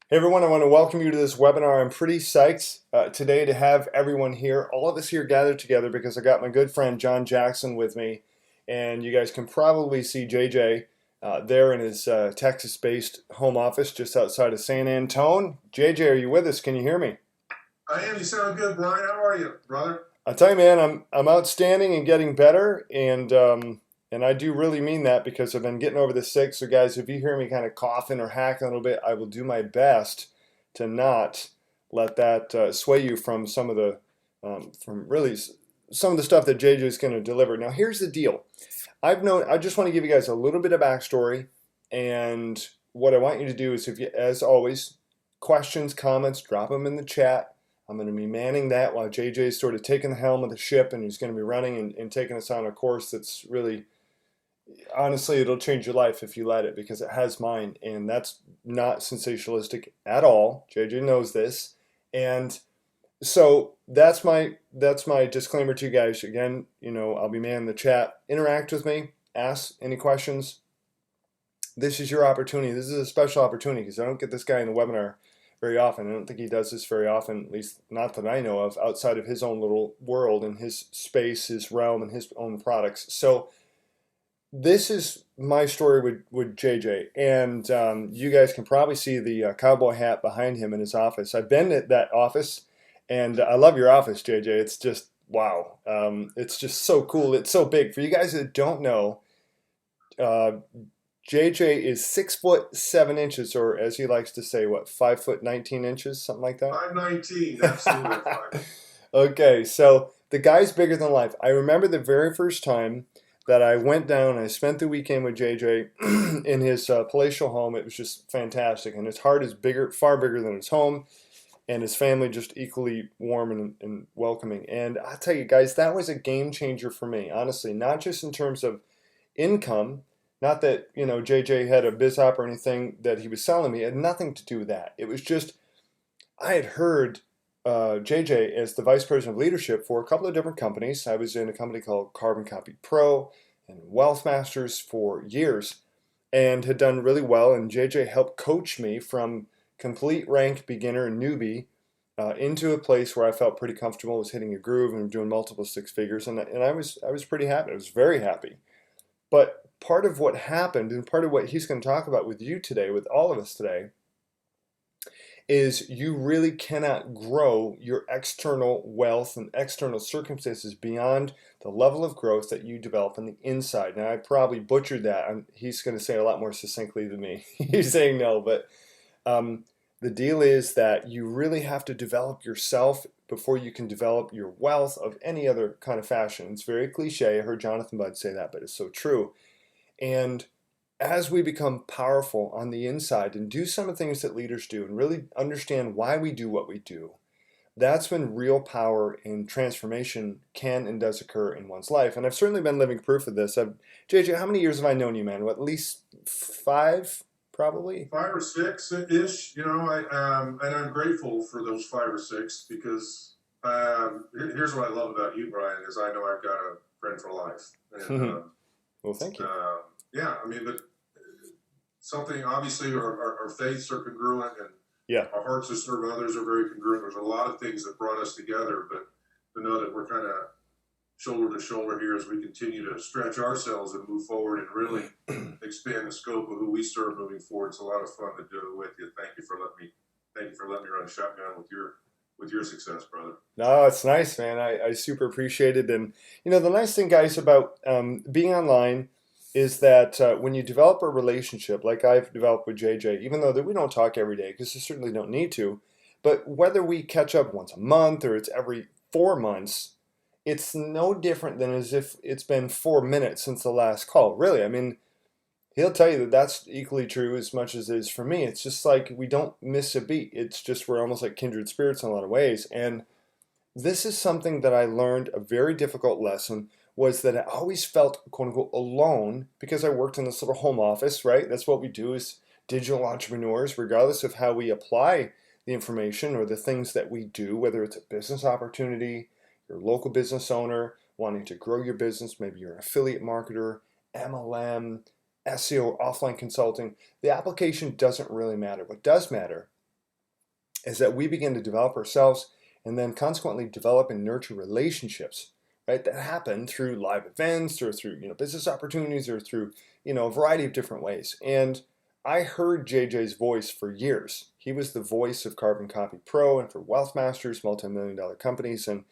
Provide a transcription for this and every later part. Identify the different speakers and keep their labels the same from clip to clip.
Speaker 1: Hey everyone, I want to welcome you to this webinar. I'm pretty psyched today to have everyone here, all of us here gathered together because I got my good friend John Jackson with me, and you guys can probably see JJ there in his Texas-based home office just outside of San Antone. JJ, are you with us? Can you hear me?
Speaker 2: I am. You sound good, Brian. How are you, brother?
Speaker 1: I tell you, man, I'm outstanding and getting better, and I do really mean that because I've been getting over the sick. So, guys, if you hear me kind of coughing or hacking a little bit, I will do my best to not let that sway you from some of the from really some of the stuff that JJ is going to deliver. Now, here's the deal. I just want to give you guys a little bit of backstory, and what I want you to do is, if you, as always, questions, comments, drop them in the chat. I'm going to be manning that while JJ is sort of taking the helm of the ship, and he's going to be running and taking us on a course that's really, honestly, it'll change your life if you let it, because it has mine, and that's not sensationalistic at all. JJ knows this, and so that's my disclaimer to you guys. Again, I'll be manning the chat. Interact with me, ask any questions. This is your opportunity. This is a special opportunity because I don't get this guy in the webinar very often. I don't think he does this very often, at least not that I know of, outside of his own little world and his space, his realm, and his own products. So this is my story with JJ, and you guys can probably see the cowboy hat behind him in his office. I've been at that office, and I love your office, JJ. It's just wow. It's just so cool. It's so big. For you guys that don't know, uh, JJ is 6'7" or as he likes to say, what, 5'19", something like that?
Speaker 2: 519. Absolutely fine.
Speaker 1: Okay, so the guy's bigger than life. I remember the very first time that I went down. I spent the weekend with JJ in his palatial home. It was just fantastic, and his heart is bigger, far bigger than his home, and his family just equally warm and welcoming. And I tell you guys, that was a game changer for me, honestly, not just in terms of income. Not that, JJ had a biz op or anything that he was selling me. It had nothing to do with that. It was just, I had heard JJ as the vice president of leadership for a couple of different companies. I was in a company called Carbon Copy Pro and Wealth Masters for years and had done really well. And JJ helped coach me from complete rank beginner newbie into a place where I felt pretty comfortable, was hitting a groove and doing multiple six figures. And I was pretty happy. I was very happy. But part of what happened, and part of what he's going to talk about with you today, with all of us today, is you really cannot grow your external wealth and external circumstances beyond the level of growth that you develop on the inside. Now, I probably butchered that. He's going to say it a lot more succinctly than me. He's saying no, but the deal is that you really have to develop yourself before you can develop your wealth of any other kind of fashion. It's very cliche. I heard Jonathan Budd say that, but it's so true. And as we become powerful on the inside and do some of the things that leaders do and really understand why we do what we do, that's when real power and transformation can and does occur in one's life. And I've certainly been living proof of this. JJ, how many years have I known you, man? What, at least 5, probably?
Speaker 2: 5 or 6 ish. And I'm grateful for those 5 or 6 because here's what I love about you, Brian, is I know I've got a friend for life. And
Speaker 1: Well, thank you.
Speaker 2: yeah, I mean, but something obviously our faiths are congruent and
Speaker 1: Yeah.
Speaker 2: our hearts to serve others are very congruent. There's a lot of things that brought us together, but to know that we're kind of shoulder to shoulder here as we continue to stretch ourselves and move forward and really expand the scope of who we serve moving forward. It's a lot of fun to do it with you. Thank you for letting me run shotgun with your success, brother.
Speaker 1: No, it's nice, man. I super appreciate it. And, the nice thing, guys, about being online is that when you develop a relationship, like I've developed with JJ, even though that we don't talk every day, because we certainly don't need to, but whether we catch up once a month or it's every 4 months, it's no different than as if it's been 4 minutes since the last call. Really, I mean, he'll tell you that that's equally true as much as it is for me. It's just like we don't miss a beat. It's just we're almost like kindred spirits in a lot of ways. And this is something that I learned, a very difficult lesson, was that I always felt, quote unquote, alone because I worked in this little home office, right? That's what we do as digital entrepreneurs, regardless of how we apply the information or the things that we do, whether it's a business opportunity, you're a local business owner, wanting to grow your business, maybe you're an affiliate marketer, MLM, SEO, offline consulting. The application doesn't really matter. What does matter is that we begin to develop ourselves and then consequently develop and nurture relationships, right? That happen through live events or through, business opportunities or through, a variety of different ways. And I heard JJ's voice for years. He was the voice of Carbon Copy Pro and for Wealth Masters, multi-million-dollar companies. And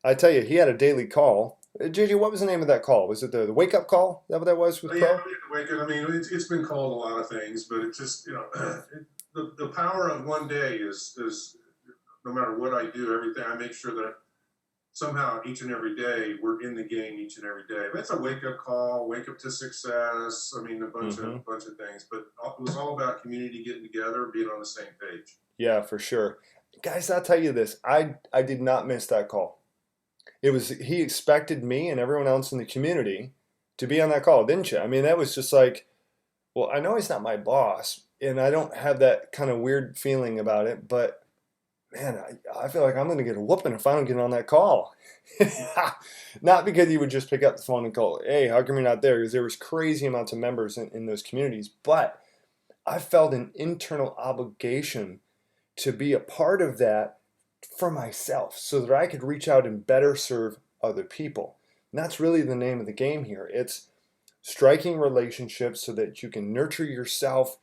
Speaker 1: I tell you, he had a daily call. JJ, what was the name of that call? Was it the wake-up call? Is that what that was with Pro?
Speaker 2: Yeah, wake up. I mean, it's been called a lot of things, but it's just, the power of one day is no matter what I do, everything, I make sure that somehow each and every day we're in the game each and every day. That's a wake up call, wake up to success. I mean, a bunch of things, but it was all about community getting together, being on the same page.
Speaker 1: Yeah, for sure. Guys, I'll tell you this. I did not miss that call. He expected me and everyone else in the community to be on that call, didn't you? I mean, that was just like, well, I know he's not my boss, and I don't have that kind of weird feeling about it, but man, I feel like I'm going to get a whooping if I don't get on that call. Not because he would just pick up the phone and call, hey, how come you're not there? Because there was crazy amounts of members in those communities, but I felt an internal obligation to be a part of that for myself so that I could reach out and better serve other people. And that's really the name of the game here. It's striking relationships so that you can nurture yourself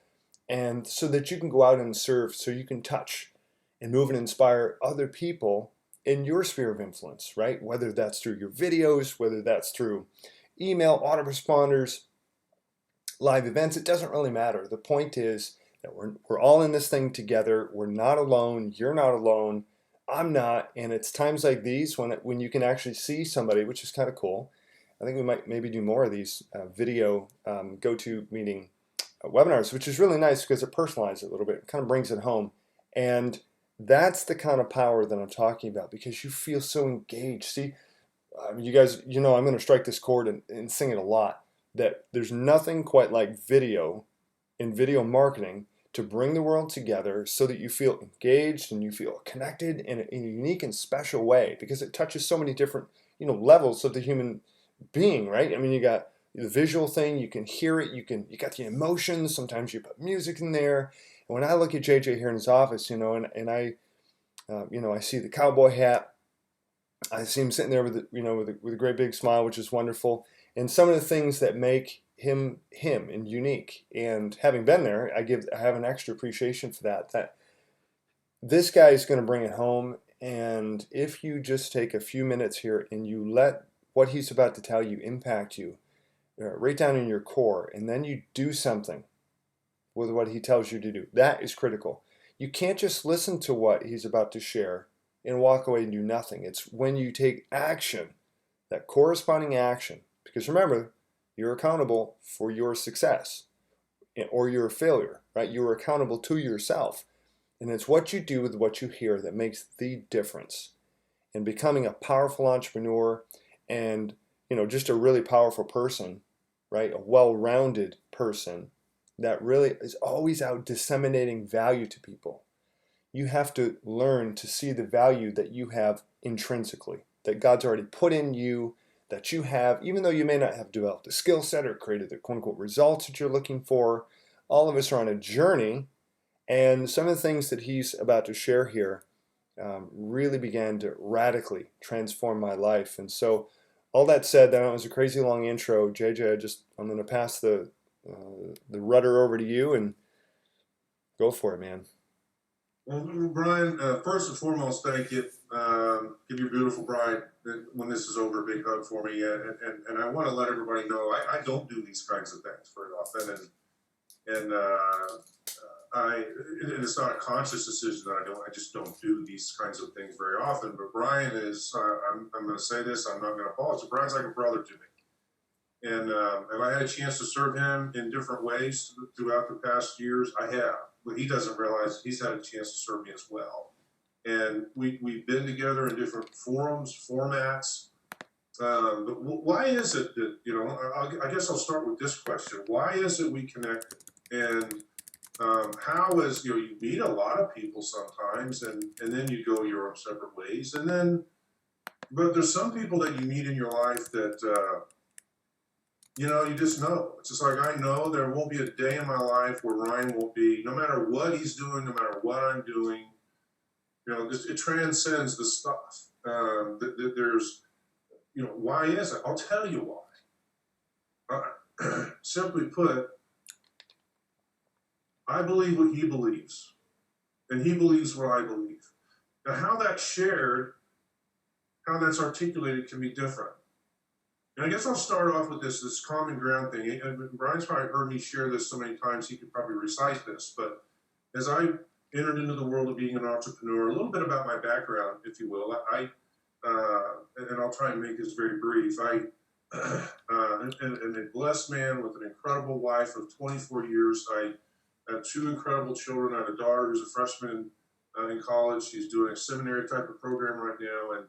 Speaker 1: and so that you can go out and serve, so you can touch and move and inspire other people in your sphere of influence, right? Whether that's through your videos, whether that's through email, autoresponders, live events, it doesn't really matter. The point is that we're all in this thing together. We're not alone. You're not alone. I'm not. And it's times like these when you can actually see somebody, which is kind of cool. I think we might maybe do more of these video GoToMeeting webinars, which is really nice because it personalizes it a little bit. It kind of brings it home. And that's the kind of power that I'm talking about, because you feel so engaged. See, you guys, I'm going to strike this chord and sing it a lot, that there's nothing quite like video in video marketing to bring the world together so that you feel engaged and you feel connected in a unique and special way, because it touches so many different, levels of the human being, right? I mean, you got the visual thing, you can hear it, you got the emotions, sometimes you put music in there. And when I look at JJ here in his office, and I, I see the cowboy hat, I see him sitting there with a great big smile, which is wonderful. And some of the things that make him and unique. And having been there, I have an extra appreciation for that. That this guy is going to bring it home. And if you just take a few minutes here and you let what he's about to tell you impact you right down in your core, and then you do something with what he tells you to do, that is critical. You can't just listen to what he's about to share and walk away and do nothing. It's when you take action, that corresponding action, because remember, you're accountable for your success or your failure, right? You're accountable to yourself. And it's what you do with what you hear that makes the difference in becoming a powerful entrepreneur and, just a really powerful person, right? A well-rounded person that really is always out disseminating value to people. You have to learn to see the value that you have intrinsically, that God's already put in you, that you have, even though you may not have developed a skill set or created the quote-unquote results that you're looking for. All of us are on a journey, and some of the things that he's about to share here really began to radically transform my life. And so, all that said, that was a crazy long intro. JJ, I'm going to pass the rudder over to you and go for it, man.
Speaker 2: Well, Brian, first and foremost, thank you. Give your beautiful bride, when this is over, a big hug for me. And I want to let everybody know I don't do these kinds of things very often. And it's not a conscious decision that I just don't do these kinds of things very often. But Brian is, I'm going to say this, I'm not going to apologize. Brian's like a brother to me. And have I had a chance to serve him in different ways throughout the past years? I have. But he doesn't realize he's had a chance to serve me as well. And we've been together in different forums, formats. But why is it that, I guess I'll start with this question. Why is it we connect? And how is, you meet a lot of people sometimes, and then you go your own separate ways. But there's some people that you meet in your life that, you just know. It's just like, I know there won't be a day in my life where Ryan won't be, no matter what he's doing, no matter what I'm doing, You know, it transcends the stuff. There's, you know, why is it? I'll tell you why. Simply put, I believe what he believes, and he believes what I believe. Now, how that's shared, how that's articulated can be different. And I guess I'll start off with this common ground thing. And Brian's probably heard me share this so many times he could probably recite this. But as I entered into the world of being an entrepreneur, a little bit about my background, if you will. And I'll try and make this very brief. I'm a blessed man with an incredible wife of 24 years. I have two incredible children. I have a daughter who's a freshman in college. She's doing a seminary type of program right now, and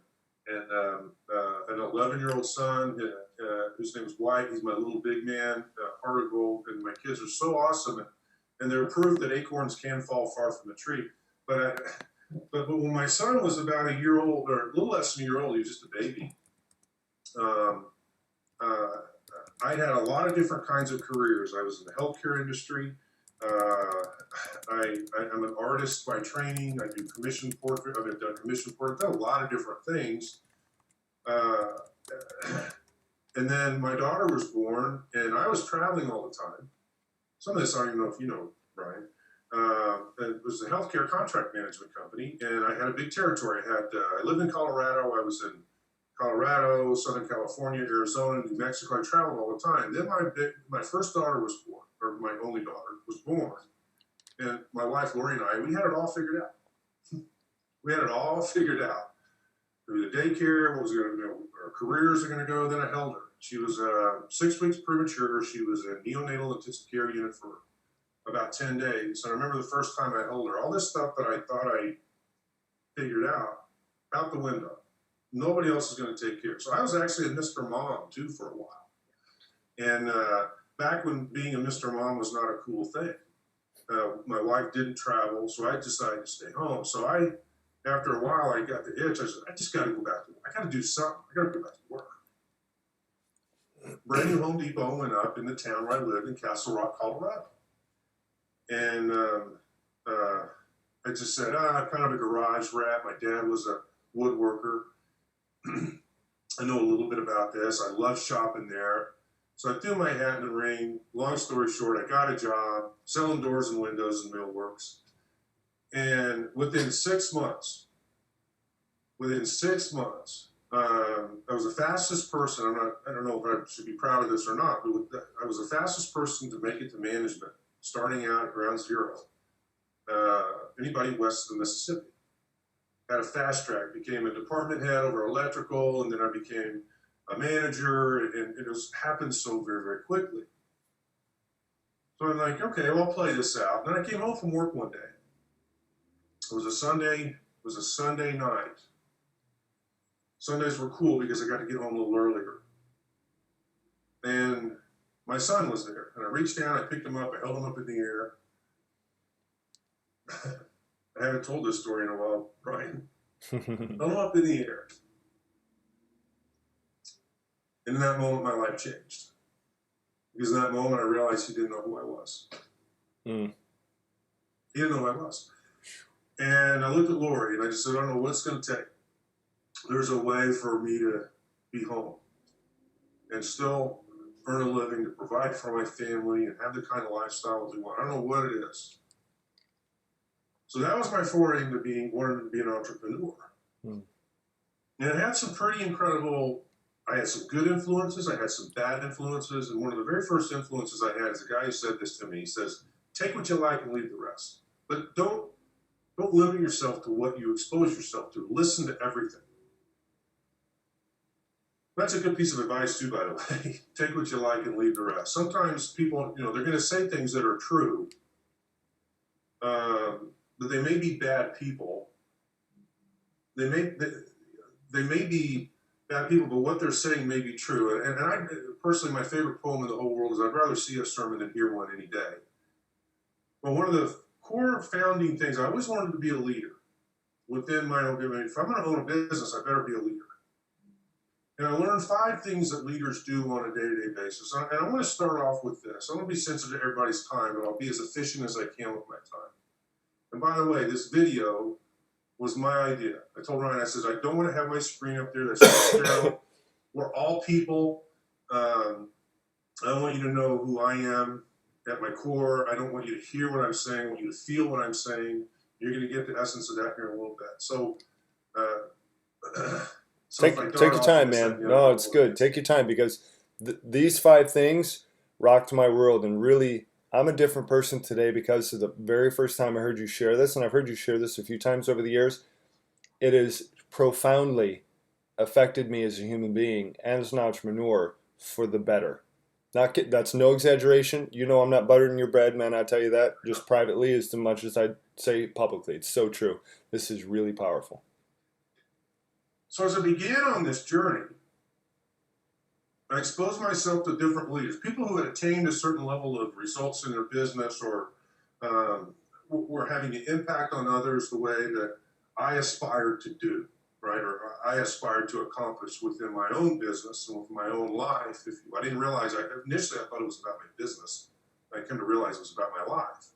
Speaker 2: an 11-year-old son whose name is White. He's my little big man, heart of gold, and my kids are so awesome, and they're proof that acorns can fall far from the tree. But when my son was about a year old, or a little less than a year old, he was just a baby. I had a lot of different kinds of careers. I was in the healthcare industry. I'm an artist by training. I do commission portrait. I've done commission portrait. I've done a lot of different things. And then my daughter was born, and I was traveling all the time. Some of this I don't even know if you know, Brian. It was a healthcare contract management company, and I had a big territory. I lived in Colorado. I was in Colorado, Southern California, Arizona, New Mexico. I traveled all the time. Then my first daughter was born, or my only daughter was born. And my wife, Lori, and I, we had it all figured out. We had it all figured out. Through the daycare, what was going to, our careers are going to go. Then I held her. She was 6 weeks premature. She was in neonatal intensive care unit for about 10 days. And I remember the first time I held her, all this stuff that I thought I figured out the window. Nobody else is going to take care. So I was actually a Mr. Mom, too, for a while. And back when being a Mr. Mom was not a cool thing. My wife didn't travel, so I decided to stay home. So after a while, I got the itch. I said, I just got to go back to work. I got to do something. I got to go back to work. Brand new Home Depot went up in the town where I lived in Castle Rock, Colorado. And I just said, I'm kind of a garage rat. My dad was a woodworker. I know a little bit about this. I love shopping there. So I threw my hat in the ring. Long story short, I got a job selling doors and windows in Millworks. And within 6 months, I was the fastest person. I don't know if I should be proud of this or not, but I was the fastest person to make it to management, starting out at ground zero. Anybody west of the Mississippi. Had a fast track, became a department head over electrical, and then I became a manager, and it happened so very, very quickly. So I'm like, okay, well, I'll play this out. And then I came home from work one day. It was a Sunday night. Sundays were cool because I got to get home a little earlier. And my son was there. And I reached down, I picked him up, I held him up in the air. I haven't told this story in a while, Brian. Held him up in the air. And in that moment, my life changed. Because in that moment, I realized he didn't know who I was. Mm. He didn't know who I was. And I looked at Lori, and I just said, I don't know what it's going to take. There's a way for me to be home and still earn a living, to provide for my family, and have the kind of lifestyle we want. I don't know what it is. So that was my foray into wanting to be an entrepreneur. Mm. And it had some pretty incredible, I had some good influences, I had some bad influences, and one of the very first influences I had is a guy who said this to me. He says, take what you like and leave the rest. But don't limit yourself to what you expose yourself to. Listen to everything. That's a good piece of advice too, by the way. Take what you like and leave the rest. Sometimes people, they're going to say things that are true, but they may be bad people. They may be bad people, but what they're saying may be true. And I personally, my favorite poem in the whole world is, I'd rather see a sermon than hear one any day. But one of the core founding things, I always wanted to be a leader within my own community. If I'm going to own a business, I better be a leader. And I learned 5 things that leaders do on a day-to-day basis. And I want to start off with this. I want to be sensitive to everybody's time, but I'll be as efficient as I can with my time. And by the way, this video was my idea. I told Ryan, I says, I don't want to have my screen up there. That's so sterile. We're all people. I don't want you to know who I am at my core. I don't want you to hear what I'm saying. I want you to feel what I'm saying. You're going to get the essence of that here in a little bit. So,
Speaker 1: take your time, man. No, it's good. Take your time, because these 5 things rocked my world, and really, I'm a different person today because of the very first time I heard you share this, and I've heard you share this a few times over the years. It has profoundly affected me as a human being and as an entrepreneur for the better. That's no exaggeration. You know I'm not buttering your bread, man. I tell you that just privately as much as I say publicly. It's so true. This is really powerful.
Speaker 2: So as I began on this journey, I exposed myself to different leaders, people who had attained a certain level of results in their business, or were having an impact on others the way that I aspired to do, right? Or I aspired to accomplish within my own business and with my own life. I didn't realize, initially I thought it was about my business. I came to realize it was about my life.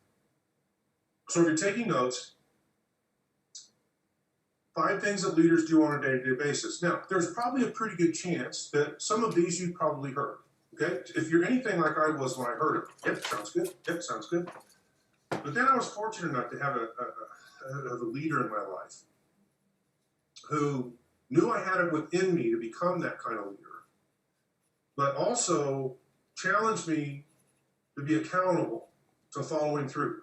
Speaker 2: So if you're taking notes, 5 things that leaders do on a day-to-day basis. Now, there's probably a pretty good chance that some of these you've probably heard, okay? If you're anything like I was when I heard it, yep, sounds good, yep, sounds good. But then I was fortunate enough to have a leader in my life who knew I had it within me to become that kind of leader, but also challenged me to be accountable to following through.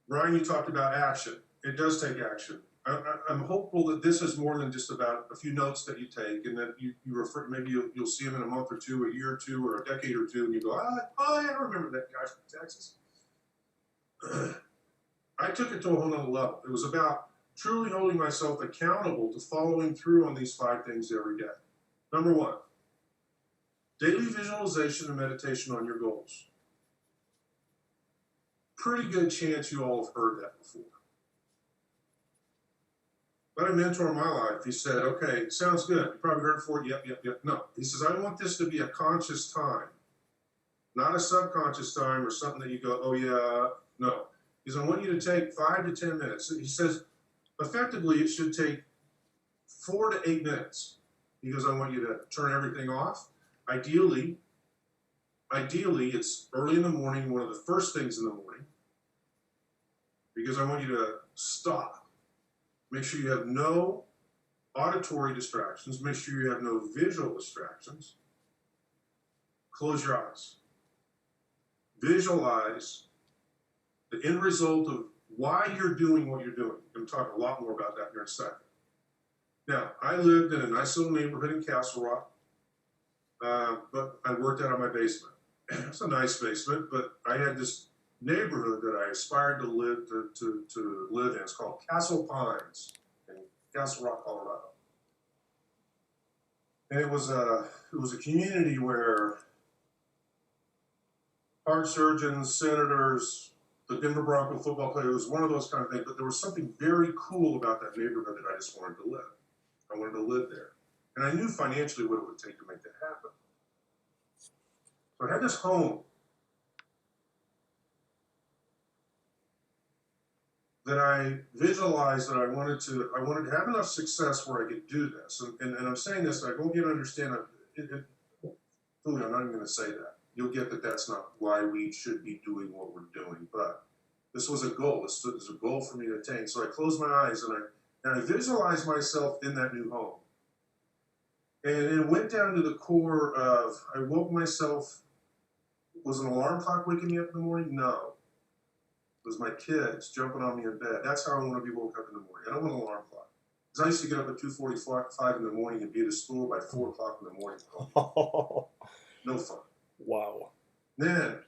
Speaker 2: Ryan, you talked about action. It does take action. I'm hopeful that this is more than just about a few notes that you take, and that you refer. Maybe you'll see them in a month or two, a year or two, or a decade or two, and you go, oh yeah, I remember that guy from Texas. I took it to a whole nother level. It was about truly holding myself accountable to following through on these 5 things every day. Number 1, daily visualization and meditation on your goals. Pretty good chance you all have heard that before. But a mentor in my life, he said, okay, sounds good. You probably heard it before. Yep. No. He says, I want this to be a conscious time, not a subconscious time or something that you go, oh yeah, no. He says, I want you to take 5 to 10 minutes. He says, effectively, it should take 4 to 8 minutes. He goes, I want you to turn everything off. Ideally, it's early in the morning, one of the first things in the morning, because I want you to stop. Make sure you have no auditory distractions. Make sure you have no visual distractions. Close your eyes. Visualize the end result of why you're doing what you're doing. I'm going to talk a lot more about that here in a second. Now, I lived in a nice little neighborhood in Castle Rock, but I worked out of my basement. It's a nice basement, but I had this neighborhood that I aspired to live in. It's called Castle Pines in Castle Rock, Colorado. And it was a community where heart surgeons, senators, the Denver Bronco football player, it was one of those kind of things, but there was something very cool about that neighborhood that I just wanted to live. I wanted to live there. And I knew financially what it would take to make that happen. So I had this home that I visualized that I wanted to have enough success where I could do this. And I'm saying this, I don't get to understand Fully, I'm not even going to say that. You'll get that that's not why we should be doing what we're doing. But this was a goal. This was a goal for me to attain. So I closed my eyes and I visualized myself in that new home. And it went down to the core of, I woke myself. Was an alarm clock waking me up in the morning? No. It was my kids jumping on me in bed. That's how I want to be woke up in the morning. I don't want an alarm clock. Because I used to get up at 2:45 in the morning and be at school by 4 o'clock in the morning. No fun.
Speaker 1: Wow.
Speaker 2: Then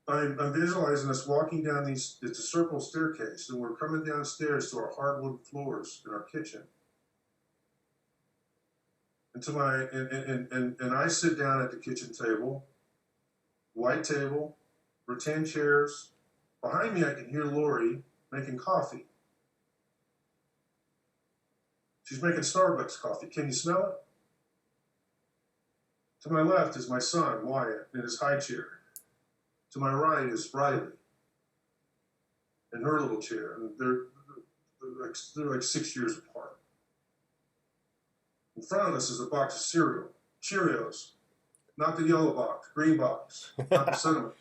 Speaker 2: I'm visualizing us walking down it's a circle staircase, and we're coming downstairs to our hardwood floors in our kitchen. And I sit down at the kitchen table, white table, rattan chairs. Behind me, I can hear Lori making coffee. She's making Starbucks coffee. Can you smell it? To my left is my son, Wyatt, in his high chair. To my right is Riley in her little chair. And I they're like 6 years apart. In front of us is a box of cereal, Cheerios, not the yellow box, green box, not the cinnamon.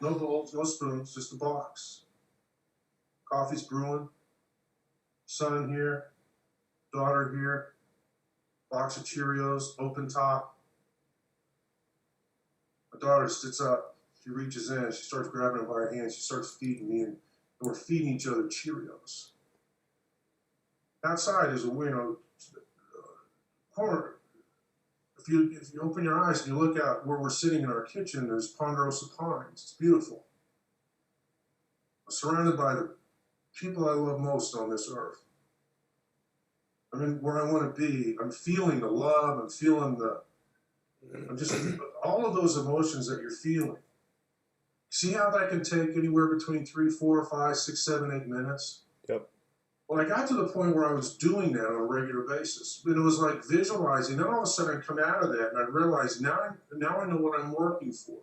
Speaker 2: No bowls, no spoons, just a box. Coffee's brewing, son here, daughter here, box of Cheerios, open top. My daughter sits up, she reaches in, she starts grabbing him by her hand, she starts feeding me, and we're feeding each other Cheerios. Outside is a corner. If you open your eyes and you look out where we're sitting in our kitchen, there's ponderosa pines. It's beautiful. I'm surrounded by the people I love most on this earth. I'm in where I want to be. I'm feeling the love. I'm feeling all of those emotions that you're feeling. See how that can take anywhere between 3, 4, 5, 6, 7, 8 minutes?
Speaker 1: Yep.
Speaker 2: Well, I got to the point where I was doing that on a regular basis. But it was like visualizing. Then all of a sudden I come out of that and I realize now I know what I'm working for.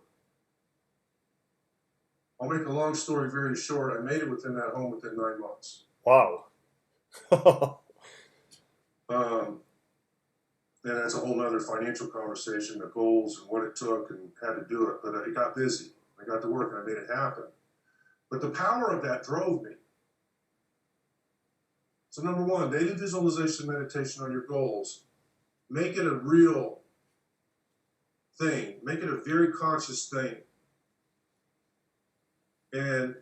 Speaker 2: I'll make a long story very short. I made it within that home within 9 months.
Speaker 1: Wow.
Speaker 2: And that's a whole other financial conversation, the goals and what it took and how to do it. But it got busy. I got to work and I made it happen. But the power of that drove me. So number one, daily visualization meditation on your goals. Make it a real thing. Make it a very conscious thing. And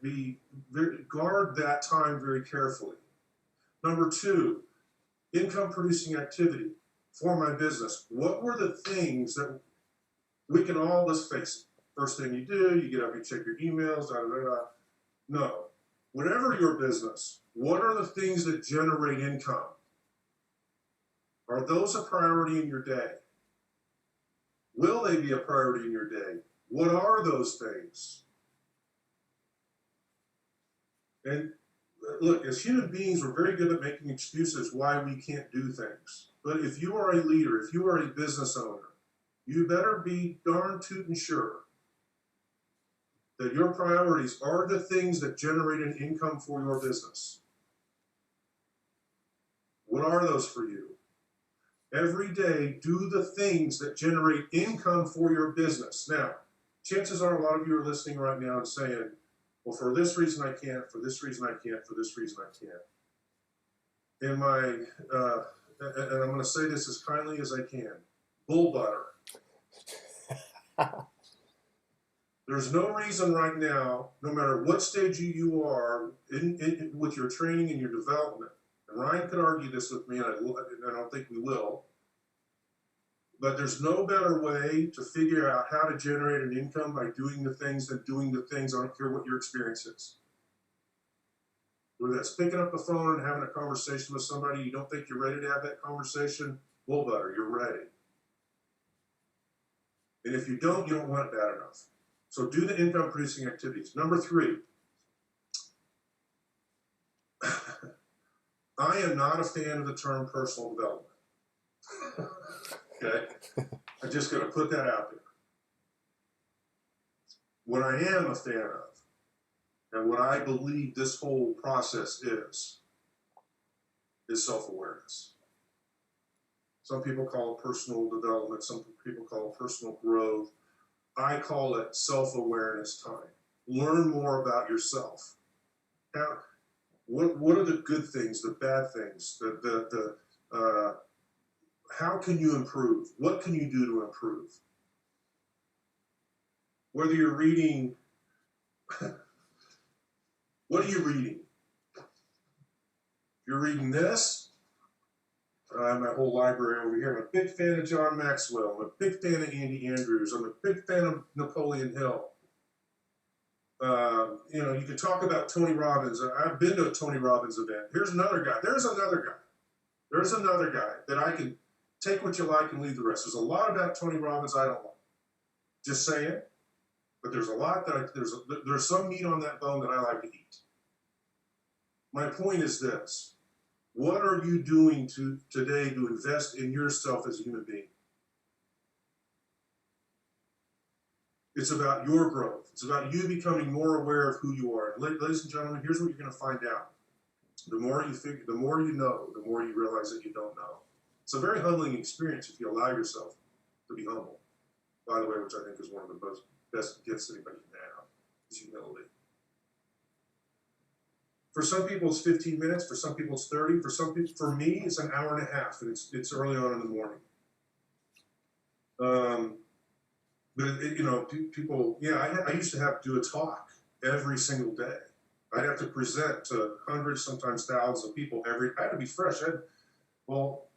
Speaker 2: guard that time very carefully. Number two, income producing activity for my business. What were the things that we can all, let's face it, first thing you do, you get up, you check your emails, da da da da. No. Whatever your business, what are the things that generate income? Are those a priority in your day? Will they be a priority in your day? What are those things? And look, as human beings, we're very good at making excuses why we can't do things. But if you are a leader, if you are a business owner, you better be darn tootin' sure that your priorities are the things that generate an income for your business. What are those for you? Every day, do the things that generate income for your business. Now, chances are a lot of you are listening right now and saying, well, for this reason I can't, for this reason I can't, for this reason I can't. And I'm going to say this as kindly as I can, bull butter. There's no reason right now, no matter what stage you are with your training and your development, and Ryan could argue this with me, and I don't think we will, but there's no better way to figure out how to generate an income by doing the things than doing the things. I don't care what your experience is. Whether that's picking up the phone and having a conversation with somebody you don't think you're ready to have that conversation, bull butter, you're ready. And if you don't want it bad enough. So do the income producing activities. Number 3, I am not a fan of the term personal development. Okay? I'm just going to put that out there. What I am a fan of, and what I believe this whole process is self-awareness. Some people call it personal development. Some people call it personal growth. I call it self-awareness time. Learn more about yourself. Now, what are the good things, the bad things, how can you improve? What can you do to improve? Whether you're reading, what are you reading? If you're reading this, I have my whole library over here. I'm a big fan of John Maxwell. I'm a big fan of Andy Andrews. I'm a big fan of Napoleon Hill. You can talk about Tony Robbins. I've been to a Tony Robbins event. Here's another guy. There's another guy. There's another guy that I can take what you like and leave the rest. There's a lot about Tony Robbins I don't like. Just saying. But there's a lot that there's some meat on that bone that I like to eat. My point is this. What are you doing today to invest in yourself as a human being? It's about your growth. It's about you becoming more aware of who you are. And ladies and gentlemen, here's what you're going to find out. The more you figure, the more you know, the more you realize that you don't know. It's a very humbling experience if you allow yourself to be humble. By the way, which I think is one of the best gifts anybody can have, is humility. For some people, it's 15 minutes. For some people, it's 30. For me, it's an hour and a half, and it's early on in the morning. But people, yeah, I used to have to do a talk every single day. I'd have to present to hundreds, sometimes thousands of people I had to be fresh. Well,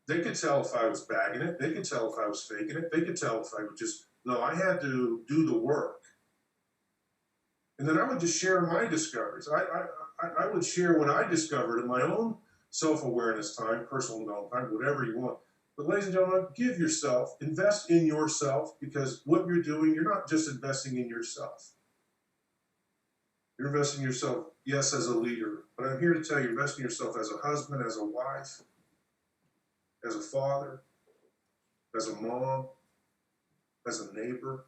Speaker 2: they could tell if I was bagging it. They could tell if I was faking it. They could tell if I would no, I had to do the work. And then I would just share my discoveries. I would share what I discovered in my own self-awareness time, personal development time, whatever you want. But ladies and gentlemen, invest in yourself, because what you're doing, you're not just investing in yourself. You're investing in yourself, yes, as a leader, but I'm here to tell you, invest in yourself as a husband, as a wife, as a father, as a mom, as a neighbor,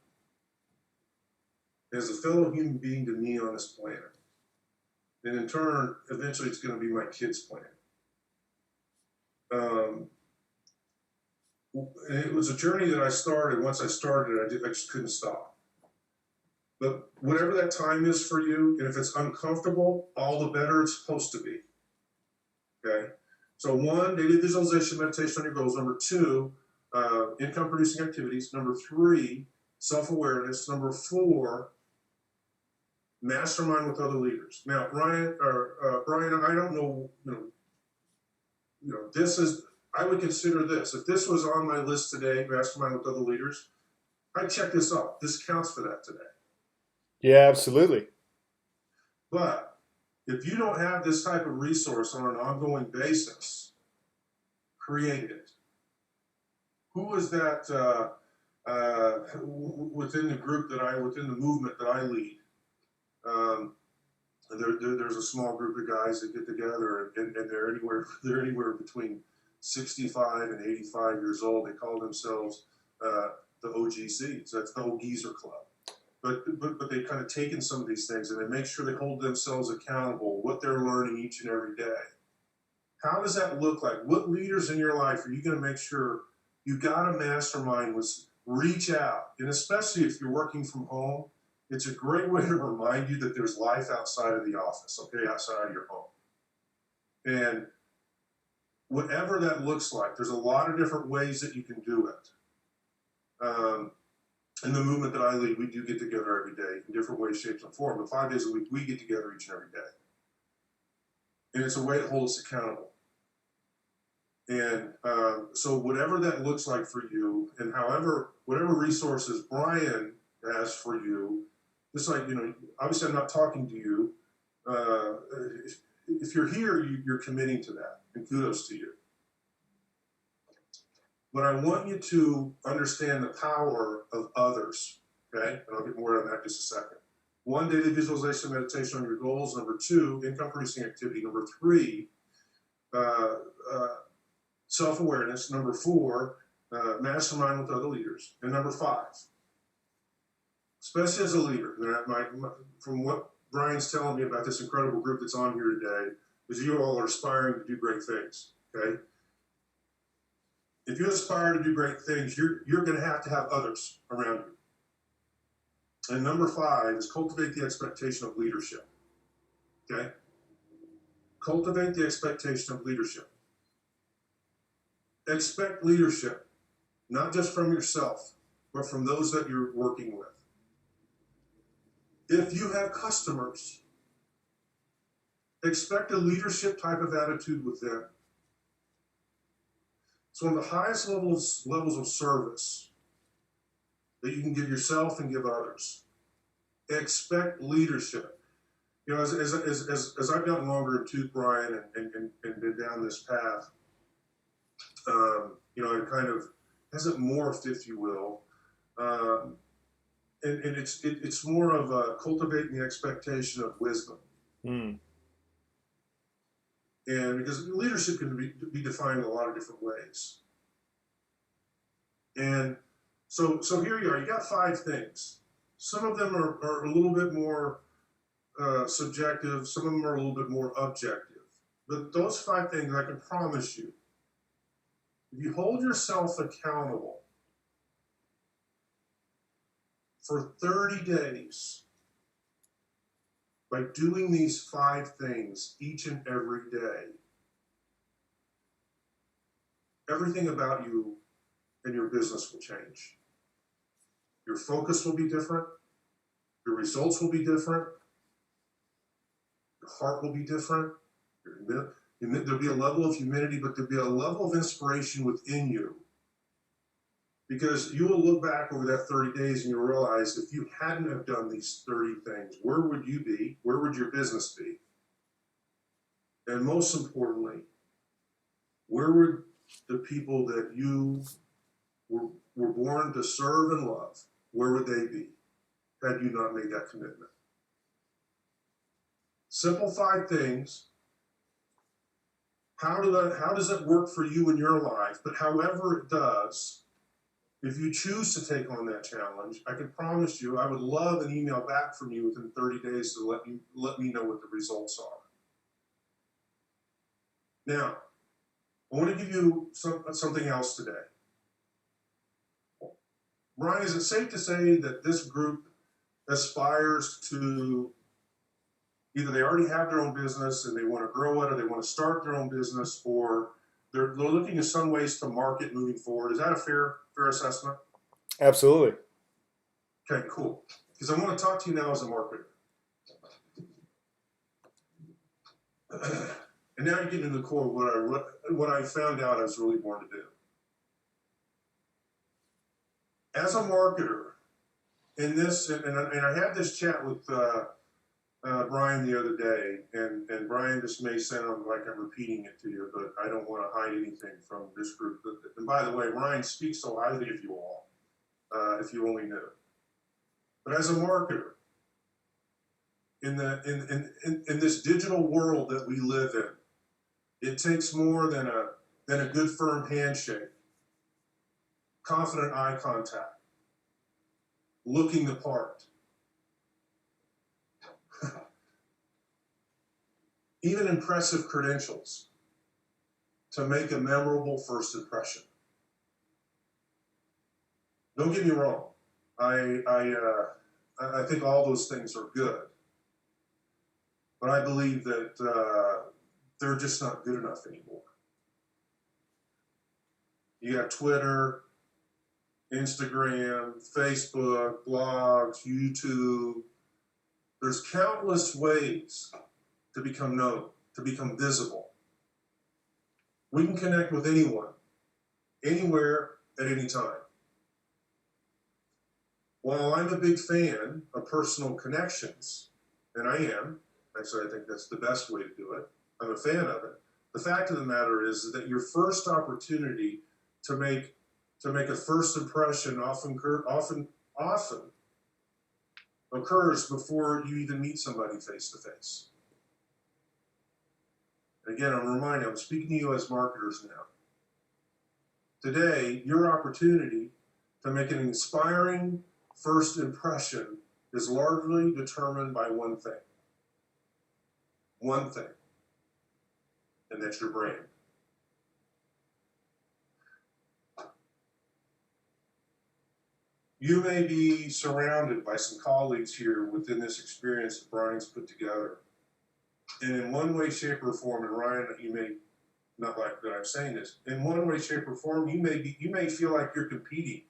Speaker 2: as a fellow human being to me on this planet. And in turn, eventually it's going to be my kids' planet. It was a journey that I started. Once I started, I just couldn't stop. But whatever that time is for you, and if it's uncomfortable, all the better it's supposed to be. Okay? So 1, daily visualization, meditation on your goals. Number 2, income-producing activities. Number 3, self-awareness. Number 4, mastermind with other leaders. Now, Brian, I don't know, this is, I would consider this. If this was on my list today, mastermind with other leaders, I'd check this off. This counts for that today.
Speaker 1: Yeah, absolutely.
Speaker 2: But if you don't have this type of resource on an ongoing basis, create it. Who is that within the movement that I lead? There's a small group of guys that get together, and they're anywhere between 65 and 85 years old. They call themselves the OGCs. That's the Old Geezer Club. But they've kind of taken some of these things, and they make sure they hold themselves accountable, what they're learning each and every day. How does that look like? What leaders in your life are you going to make sure you got a mastermind with? Reach out, and especially if you're working from home, it's a great way to remind you that there's life outside of the office, okay, outside of your home. And whatever that looks like, there's a lot of different ways that you can do it. In the movement that I lead, we do get together every day in different ways, shapes, and forms. But 5 days a week, we get together each and every day. And it's a way to hold us accountable. And so whatever that looks like for you, and whatever resources Brian has for you, just like, obviously I'm not talking to you. If you're here, you're committing to that, and kudos to you. But I want you to understand the power of others, okay? And I'll get more on that in just a second. 1, daily visualization, meditation on your goals. Number 2, income-producing activity. Number 3, self-awareness. Number 4, mastermind with other leaders. And number 5, especially as a leader, from what Brian's telling me about this incredible group that's on here today, is you all are aspiring to do great things, okay? If you aspire to do great things, you're going to have others around you. And number 5 is cultivate the expectation of leadership, okay? Cultivate the expectation of leadership. Expect leadership, not just from yourself, but from those that you're working with. If you have customers, expect a leadership type of attitude with them. It's one of the highest levels of service that you can give yourself and give others. Expect leadership. As I've gotten longer in tooth, Brian, and been down this path, it kind of hasn't morphed, if you will. And it's more of cultivating the expectation of wisdom.
Speaker 1: Mm.
Speaker 2: And because leadership can be defined in a lot of different ways. And so here you are. You got 5 things. Some of them are a little bit more subjective. Some of them are a little bit more objective. But those 5 things, I can promise you, if you hold yourself accountable for 30 days by doing these 5 things each and every day, everything about you and your business will change. Your focus will be different. Your results will be different. Your heart will be different. There'll be a level of humility, but there'll be a level of inspiration within you. Because you will look back over that 30 days and you'll realize if you hadn't have done these 30 things, where would you be? Where would your business be? And most importantly, where would the people that you were born to serve and love, where would they be had you not made that commitment? Simple 5 things. How does it work for you in your life? But however it does, if you choose to take on that challenge, I can promise you I would love an email back from you within 30 days to let me know what the results are. Now, I want to give you something else today. Brian, is it safe to say that this group aspires to either they already have their own business and they want to grow it, or they want to start their own business, or they're looking at some ways to market moving forward? Is that a fair assessment?
Speaker 1: Absolutely.
Speaker 2: Okay, cool. Because I want to talk to you now as a marketer. And now you're getting to the core of what I found out I was really born to do. As a marketer, in this, and I had this chat with Brian the other day, and Brian, this may sound like I'm repeating it to you, but I don't want to hide anything from this group. And by the way, Ryan speaks so highly of you all, if you only knew. But as a marketer, in this digital world that we live in, it takes more than a good firm handshake, confident eye contact, looking the part, even impressive credentials to make a memorable first impression. Don't get me wrong. I think all those things are good, but I believe that they're just not good enough anymore. You got Twitter, Instagram, Facebook, blogs, YouTube. There's countless ways to become known, to become visible. We can connect with anyone, anywhere, at any time. While I'm a big fan of personal connections, and I am, actually I think that's the best way to do it, I'm a fan of it, the fact of the matter is that your first opportunity to make a first impression often occurs before you even meet somebody face to face. Again, I'm reminded, I'm speaking to you as marketers now. Today, your opportunity to make an inspiring first impression is largely determined by one thing. One thing. And that's your brand. You may be surrounded by some colleagues here within this experience that Brian's put together. And in one way, shape, or form, and Ryan, you may not like that I'm saying this, in one way, shape, or form, you may feel like you're competing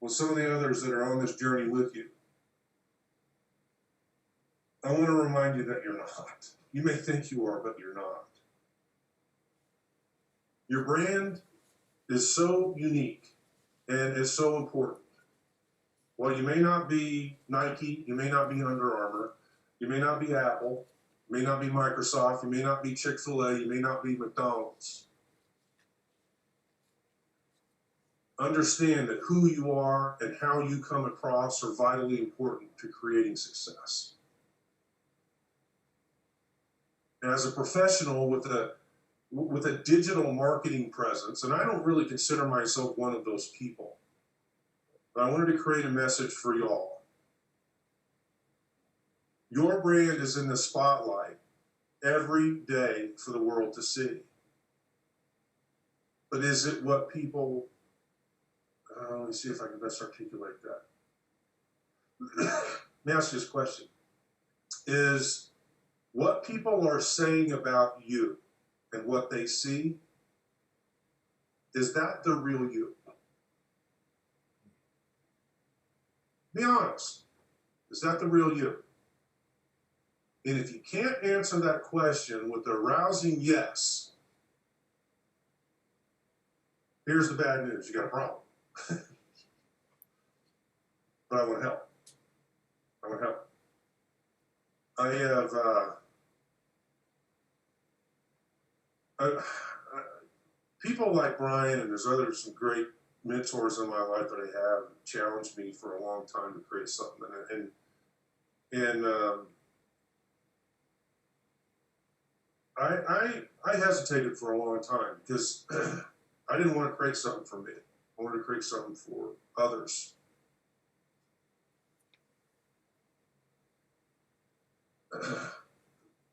Speaker 2: with some of the others that are on this journey with you. I want to remind you that you're not. You may think you are, but you're not. Your brand is so unique and is so important. While you may not be Nike, you may not be Under Armour, you may not be Apple, you may not be Microsoft, you may not be Chick-fil-A, you may not be McDonald's. Understand that who you are and how you come across are vitally important to creating success. And as a professional with a digital marketing presence, and I don't really consider myself one of those people, but I wanted to create a message for y'all. Your brand is in the spotlight, every day for the world to see. But is it what people, let me see if I can best articulate that. Let me ask you this question. Is what people are saying about you and what they see, is that the real you? Be honest. Is that the real you? And if you can't answer that question with a rousing yes, here's the bad news. You got a problem. But I want to help. I want to help. I have people like Brian, and there's some great mentors in my life that I have challenged me for a long time to create something. I hesitated for a long time because I didn't want to create something for me. I wanted to create something for others.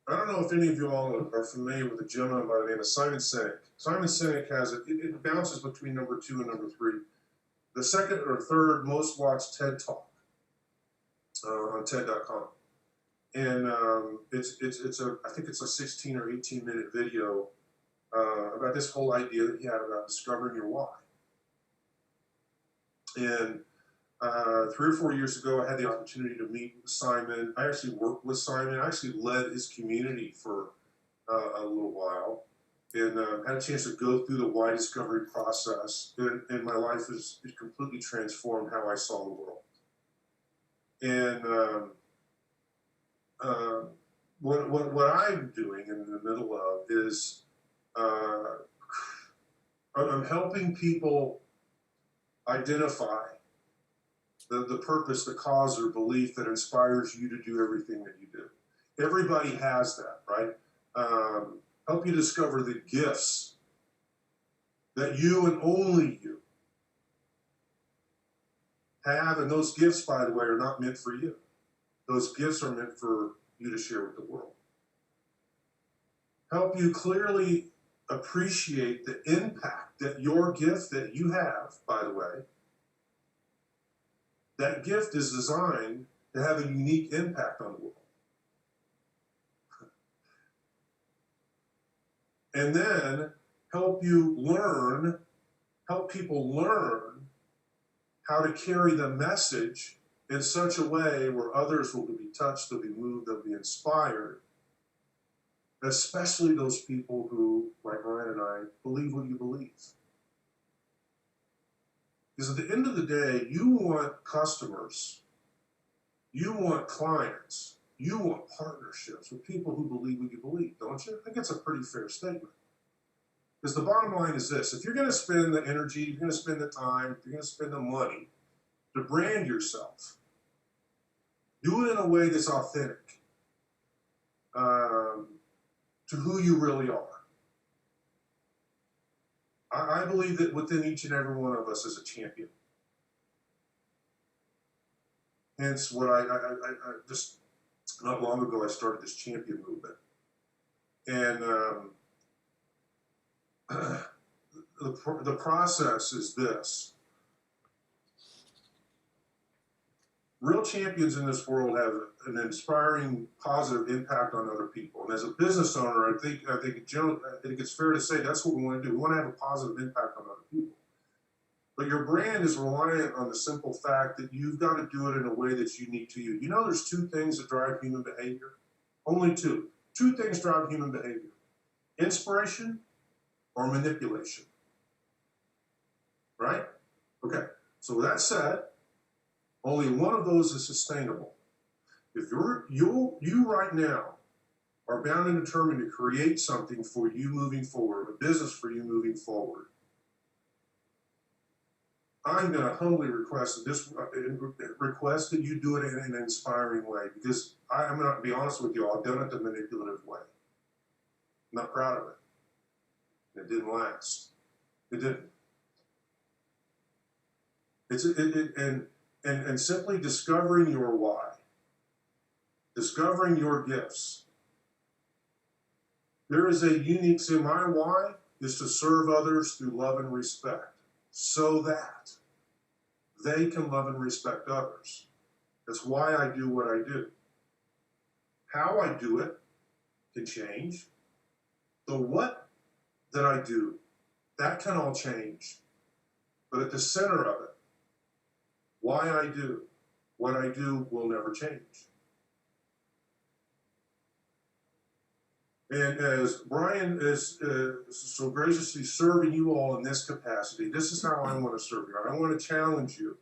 Speaker 2: I don't know if any of you all are familiar with a gentleman by the name of Simon Sinek. Simon Sinek has it bounces between number 2 and number 3. The second or third most watched TED Talk on TED.com. And I think it's a 16 or 18 minute video about this whole idea that he had about discovering your why. And 3 or 4 years ago, I had the opportunity to meet with Simon. I actually worked with Simon. I actually led his community for a little while, and had a chance to go through the why discovery process. And my life is completely transformed how I saw the world. And what I'm doing in the middle of is I'm helping people identify the purpose, the cause, or belief that inspires you to do everything that you do. Everybody has that, right? Help you discover the gifts that you and only you have, and those gifts, by the way, are not meant for you. Those gifts are meant for you to share with the world. Help you clearly appreciate the impact that your gift that you have, by the way, that gift is designed to have a unique impact on the world. And then help people learn how to carry the message in such a way where others will be touched, they'll be moved, they'll be inspired, especially those people who, like Ryan and I, believe what you believe. Because at the end of the day, you want customers, you want clients, you want partnerships with people who believe what you believe, don't you? I think it's a pretty fair statement. Because the bottom line is this: if you're going to spend the energy, you're going to spend the time, if you're going to spend the money to brand yourself, do it in a way that's authentic to who you really are. I believe that within each and every one of us is a champion. Hence, what I just not long ago I started this champion movement, and the process is this: real champions in this world have an inspiring, positive impact on other people. And as a business owner, I think it's fair to say that's what we want to do. We want to have a positive impact on other people. But your brand is reliant on the simple fact that you've got to do it in a way that's unique to you. You know, there's 2 things that drive human behavior. Only 2. 2 things drive human behavior: inspiration or manipulation. Right? Okay. So with that said, only one of those is sustainable. If you right now are bound and determined to create something for you moving forward, a business for you moving forward, I'm going to humbly request that you do it in an inspiring way, because I'm going to be honest with you, I've done it the manipulative way. I'm not proud of it. It didn't last. It didn't. And simply discovering your why, discovering your gifts, There is a unique, see, my why is to serve others through love and respect so that they can love and respect others. That's why I do what I do. How I do it can change. The what that I do, that can all change. But at the center of it, why I do what I do will never change. And as Brian is so graciously serving you all in this capacity, this is how I want to serve you. I want to challenge you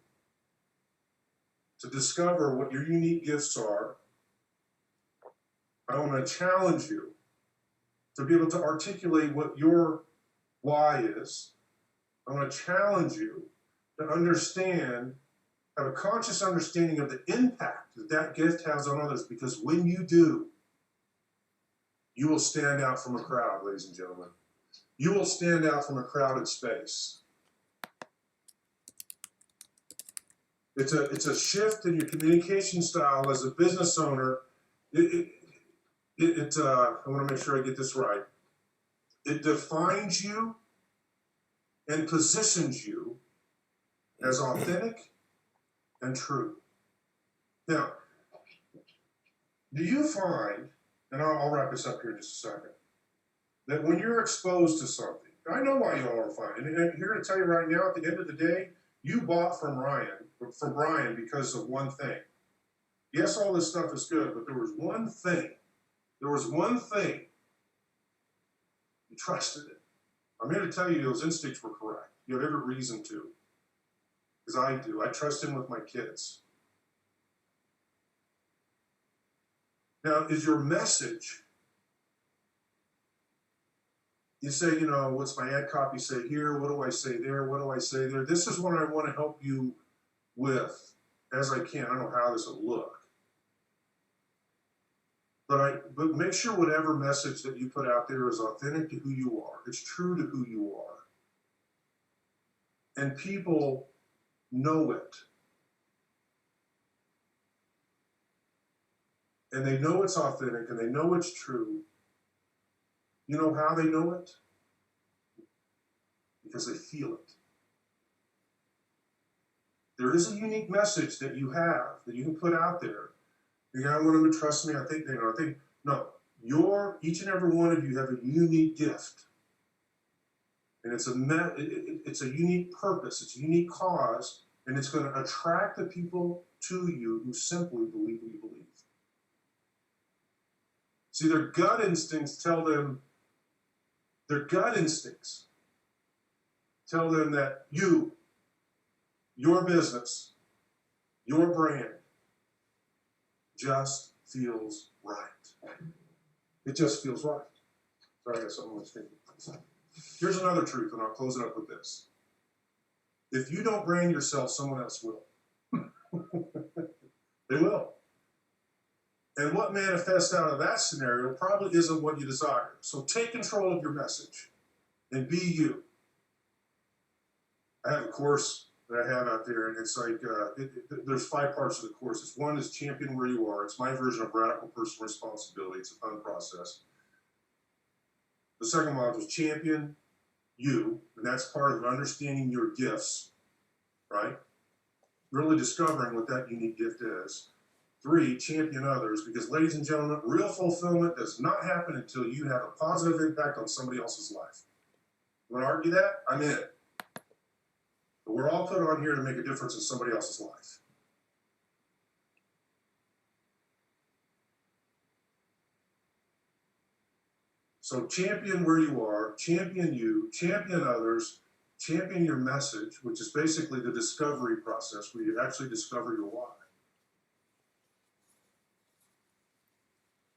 Speaker 2: to discover what your unique gifts are. I want to challenge you to be able to articulate what your why is. I want to challenge you to understand, have a conscious understanding of the impact that that gift has on others, because when you do, you will stand out from a crowd, ladies and gentlemen. You will stand out from a crowded space. It's a shift in your communication style as a business owner. I want to make sure I get this right. It defines you and positions you as authentic and true. Now, do you find, and I'll wrap this up here in just a second, that when you're exposed to something, I know why you all are fine, and I'm here to tell you right now, at the end of the day, you bought from Brian because of one thing. Yes, all this stuff is good, but there was one thing. There was one thing. You trusted it. I'm here to tell you those instincts were correct. You have every reason to. Because I do. I trust him with my kids. Now, is your message, you say, you know, what's my ad copy say here? What do I say there? What do I say there? This is what I want to help you with as I can. I don't know how this will look. But make sure whatever message that you put out there is authentic to who you are. It's true to who you are. And people know it. And they know it's authentic and they know it's true. You know how they know it? Because they feel it. There is a unique message that you have that you can put out there. You gotta want them to trust me. I think they know. No, each and every one of you have a unique gift. And it's a unique purpose, it's a unique cause, and it's going to attract the people to you who simply believe what you believe. See, their gut instincts tell them that your business, your brand, just feels right. It just feels right. Sorry, I got something I was thinking. Here's another truth, and I'll close it up with this. If you don't brand yourself, someone else will. They will. And what manifests out of that scenario probably isn't what you desire. So take control of your message and be you. I have a course that I have out there, and it's like, there's 5 parts of the course. One is champion where you are. It's my version of radical personal responsibility. It's a fun process. The second module is champion you, and that's part of understanding your gifts, right? Really discovering what that unique gift is. 3, champion others, because ladies and gentlemen, real fulfillment does not happen until you have a positive impact on somebody else's life. You want to argue that? I'm in it. But we're all put on here to make a difference in somebody else's life. So champion where you are, champion you, champion others, champion your message, which is basically the discovery process where you actually discover your why.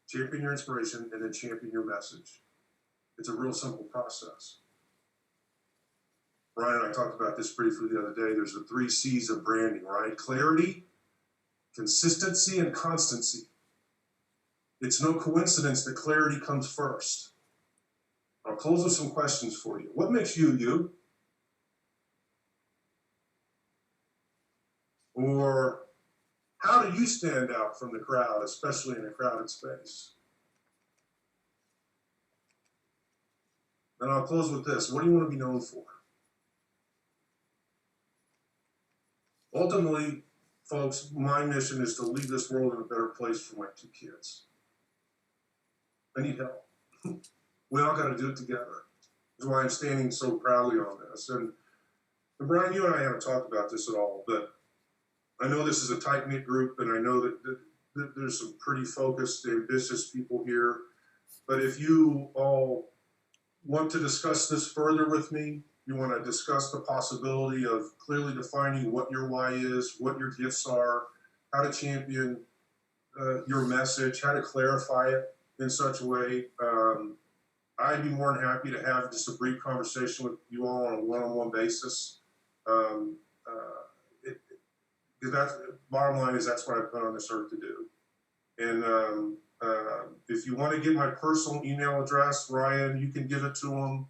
Speaker 2: Champion your inspiration and then champion your message. It's a real simple process. Brian and I talked about this briefly the other day. There's the 3 C's of branding, right? Clarity, consistency, and constancy. It's no coincidence that clarity comes first. I'll close with some questions for you. What makes you you? Or how do you stand out from the crowd, especially in a crowded space? And I'll close with this. What do you want to be known for? Ultimately, folks, my mission is to leave this world in a better place for my 2 kids. I need help. We all got to do it together. That's why I'm standing so proudly on this. And Brian, you and I haven't talked about this at all, but I know this is a tight-knit group, and I know that there's some pretty focused, ambitious people here. But if you all want to discuss this further with me, you want to discuss the possibility of clearly defining what your why is, what your gifts are, how to champion your message, how to clarify it in such a way, I'd be more than happy to have just a brief conversation with you all on a one-on-one basis. That's, bottom line is that's what I put on this earth to do. And if you want to get my personal email address, Ryan, you can give it to them.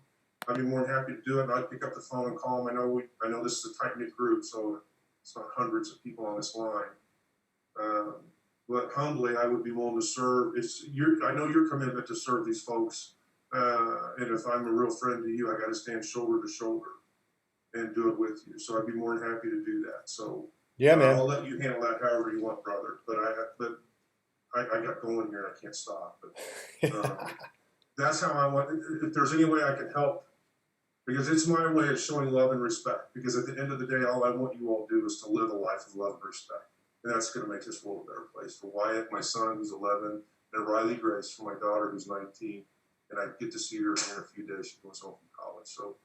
Speaker 2: I'd be more than happy to do it. I'd pick up the phone and call them. I know this is a tight-knit group, so it's not hundreds of people on this line. But humbly, I would be willing to serve. I know your commitment to serve these folks. And if I'm a real friend to you, I got to stand shoulder to shoulder and do it with you. So I'd be more than happy to do that. So
Speaker 1: yeah, man,
Speaker 2: I'll let you handle that however you want, brother. But I got going here and I can't stop. But that's how I want. If there's any way I can help, because it's my way of showing love and respect. Because at the end of the day, all I want you all to do is to live a life of love and respect. And that's going to make this world a better place for Wyatt, my son, who's 11, and Riley Grace, for my daughter, who's 19. And I get to see her in a few days. She goes home from college. So,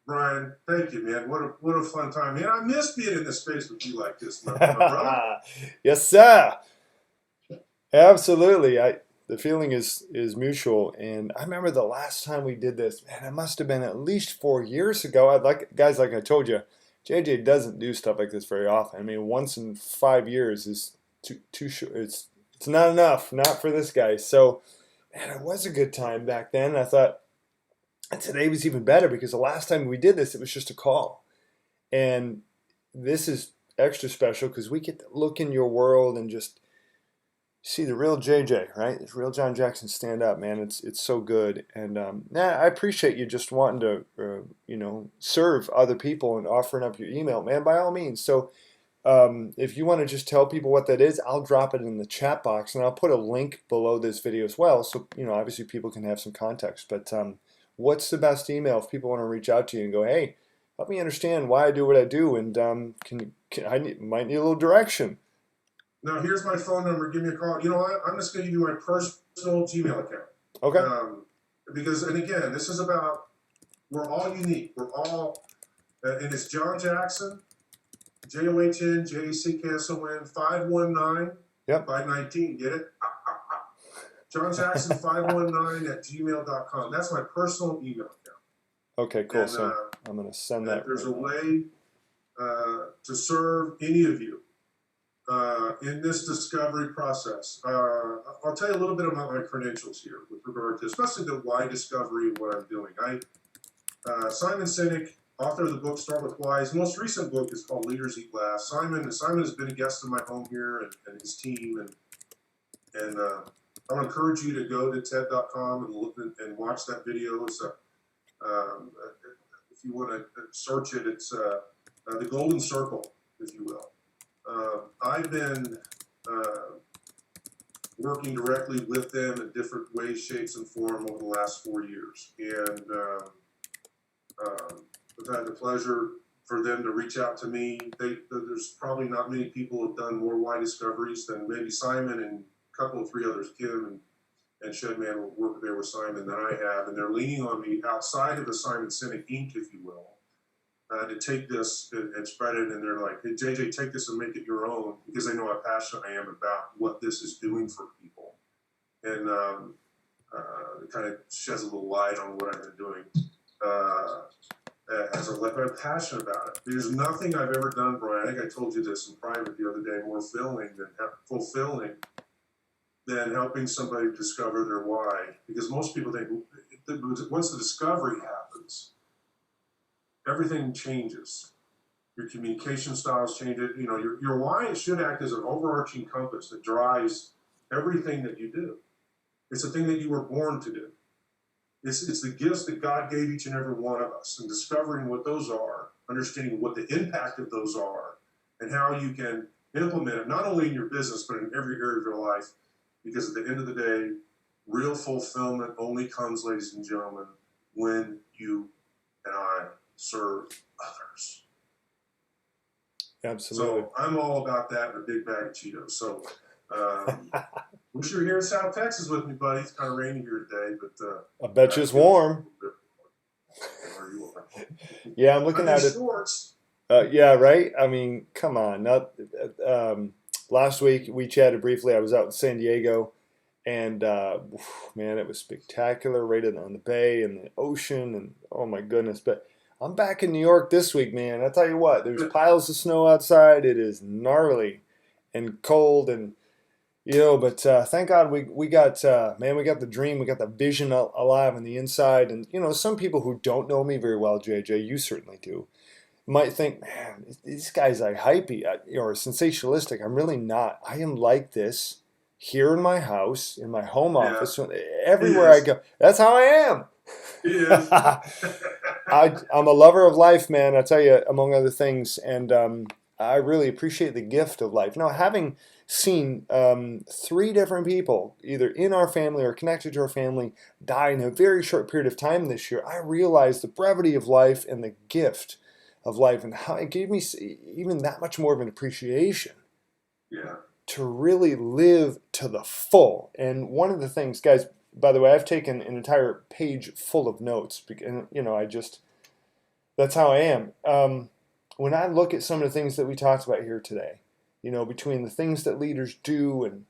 Speaker 2: Brian, thank you, man. What a fun time, man. I miss being in this space with you like this, my brother.
Speaker 1: Yes, sir. Absolutely. The feeling is mutual. And I remember the last time we did this, man, it must have been at least 4 years ago. Guys, like I told you, JJ doesn't do stuff like this very often. I mean, once in 5 years is too short. It's not enough, not for this guy. So, man, it was a good time back then. I thought today was even better because the last time we did this, it was just a call. And this is extra special because we get to look in your world and just see the real JJ, right? This real John Jackson stand up, man. It's so good. And I appreciate you just wanting to, serve other people and offering up your email, man, by all means. So if you want to just tell people what that is, I'll drop it in the chat box, and I'll put a link below this video as well. So, obviously people can have some context. But what's the best email if people want to reach out to you and go, hey, help me understand why I do what I do, and might need a little direction.
Speaker 2: Now, here's my phone number. Give me a call. You know what? I'm just going to give you my personal Gmail account.
Speaker 1: Okay.
Speaker 2: Because, and again, this is about, we're all unique. We're all, and it's John Jackson, JOHN, 519,
Speaker 1: yep.
Speaker 2: 519. Get it? John Jackson 519 at gmail.com. That's my personal email account.
Speaker 1: Okay, cool. And, so I'm going to send that.
Speaker 2: If there's a way to serve any of you in this discovery process, I'll tell you a little bit about my credentials here with regard to, especially the why discovery of what I'm doing. Simon Sinek, author of the book Start With Why. His most recent book is called Leaders Eat Last. Simon has been a guest in my home here and his team, and I would encourage you to go to TED.com and look and watch that video. It's if you want to search it, it's the Golden Circle, if you will. I've been working directly with them in different ways, shapes, and form over the last 4 years, and I've had the pleasure for them to reach out to me. There's probably not many people who have done more why discoveries than maybe Simon and a couple of 3 others, Kim and Shedman will work there with Simon than I have, and they're leaning on me outside of the Simon Sinek Inc., if you will, to take this and spread it. And they're like, hey, JJ, take this and make it your own, because they know how passionate I am about what this is doing for people. And it kind of sheds a little light on what I've been doing. I'm passionate about it. There's nothing I've ever done, Brian, I think I told you this in private the other day, more fulfilling than helping somebody discover their why. Because most people think once the discovery happens, everything changes. Your communication styles change. Your why should act as an overarching compass that drives everything that you do. It's a thing that you were born to do. It's the gifts that God gave each and every one of us, and discovering what those are, understanding what the impact of those are, and how you can implement it, not only in your business, but in every area of your life. Because at the end of the day, real fulfillment only comes, ladies and gentlemen, when you and I serve others.
Speaker 1: Absolutely.
Speaker 2: So I'm all about that in a big bag of Cheetos. So wish you were here in South Texas with me, buddy. It's kind of rainy here today, but
Speaker 1: I bet you it's warm. Yeah, I'm looking at it.
Speaker 2: Shorts.
Speaker 1: Yeah, right. I mean, come on. Not last week we chatted briefly. I was out in San Diego, and man, it was spectacular. Right on the bay and the ocean, and oh my goodness. But I'm back in New York this week, man. I tell you what, there's piles of snow outside. It is gnarly and cold, and but thank God we got man, we got the dream, we got the vision alive on the inside. And some people who don't know me very well, JJ, you certainly do, might think, man, this guy's like hypey or sensationalistic. I'm really not. I am like this here in my house, in my home office, everywhere I go. That's how I am.
Speaker 2: Yes.
Speaker 1: I'm a lover of life, man. I tell you, among other things, and I really appreciate the gift of life. Now, having seen 3 different people, either in our family or connected to our family, die in a very short period of time this year, I realized the brevity of life and the gift of life, and how it gave me even that much more of an appreciation.
Speaker 2: Yeah.
Speaker 1: To really live to the full. And one of the things, guys, by the way, I've taken an entire page full of notes, and that's how I am. When I look at some of the things that we talked about here today, between the things that leaders do and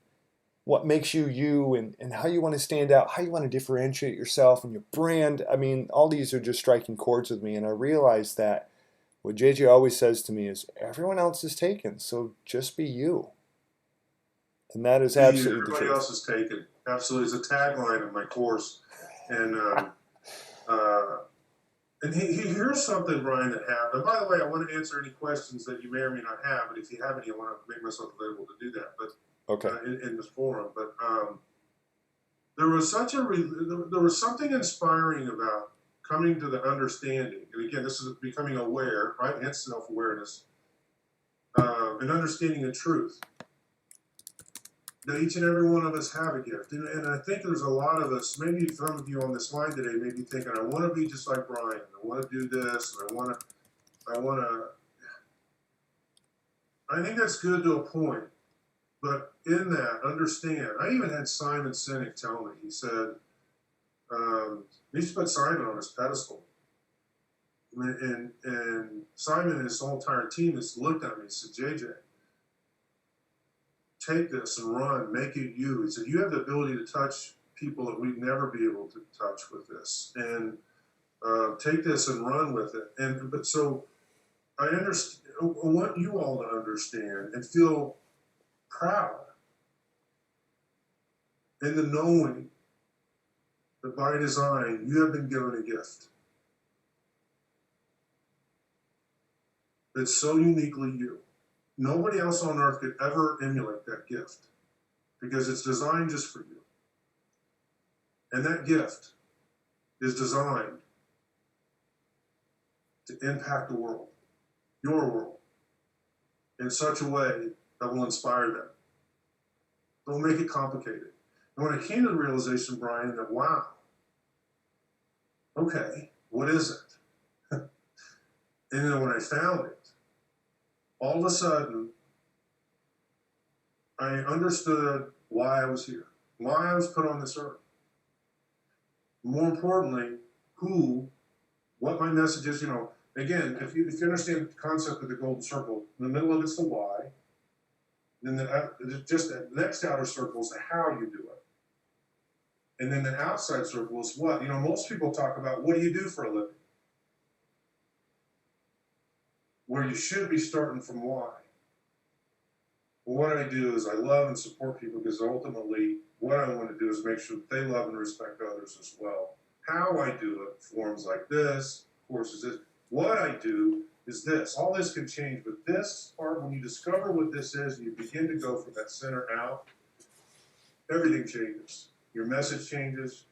Speaker 1: what makes you you, and how you want to stand out, how you want to differentiate yourself and your brand, I mean, all these are just striking chords with me. And I realize that what JJ always says to me is, everyone else is taken, so just be you. And that is absolutely the truth.
Speaker 2: Everybody else is taken. Absolutely. It's a tagline of my course. And here's something, Brian, that happened. By the way, I want to answer any questions that you may or may not have, but if you have any, I want to make myself available to do that. But
Speaker 1: okay,
Speaker 2: in this forum. But there was something inspiring about coming to the understanding. And again, this is becoming aware, right? Hence self-awareness, and understanding the truth. That each and every one of us have a gift. And I think there's a lot of us, maybe some of you on this line today may be thinking, I want to be just like Brian. I want to do this. And I think that's good to a point. But in that, understand, I even had Simon Sinek tell me, he said, he used to put Simon on his pedestal. And Simon and his whole entire team has looked at me and said, JJ, take this and run, make it you. He said, you have the ability to touch people that we'd never be able to touch with this. And take this and run with it. But so I want you all to understand and feel proud in the knowing that by design, you have been given a gift that's so uniquely you. Nobody else on earth could ever emulate that gift because it's designed just for you. And that gift is designed to impact the world, your world, in such a way that will inspire them. Don't make it complicated. And when I came to the realization, Brian, that wow, okay, what is it? And then when I found it, all of a sudden, I understood why I was here, why I was put on this earth. More importantly, what my message is, again, if you understand the concept of the golden circle, in the middle of it's the why, then the next outer circle is the how you do it. And then the outside circle is what? Most people talk about, what do you do for a living? Where you should be starting from why. Well, what I do is I love and support people because ultimately what I want to do is make sure that they love and respect others as well. How I do it, forms like this, courses this. What I do is this. All this can change, but this part, when you discover what this is and you begin to go from that center out, everything changes. Your message changes.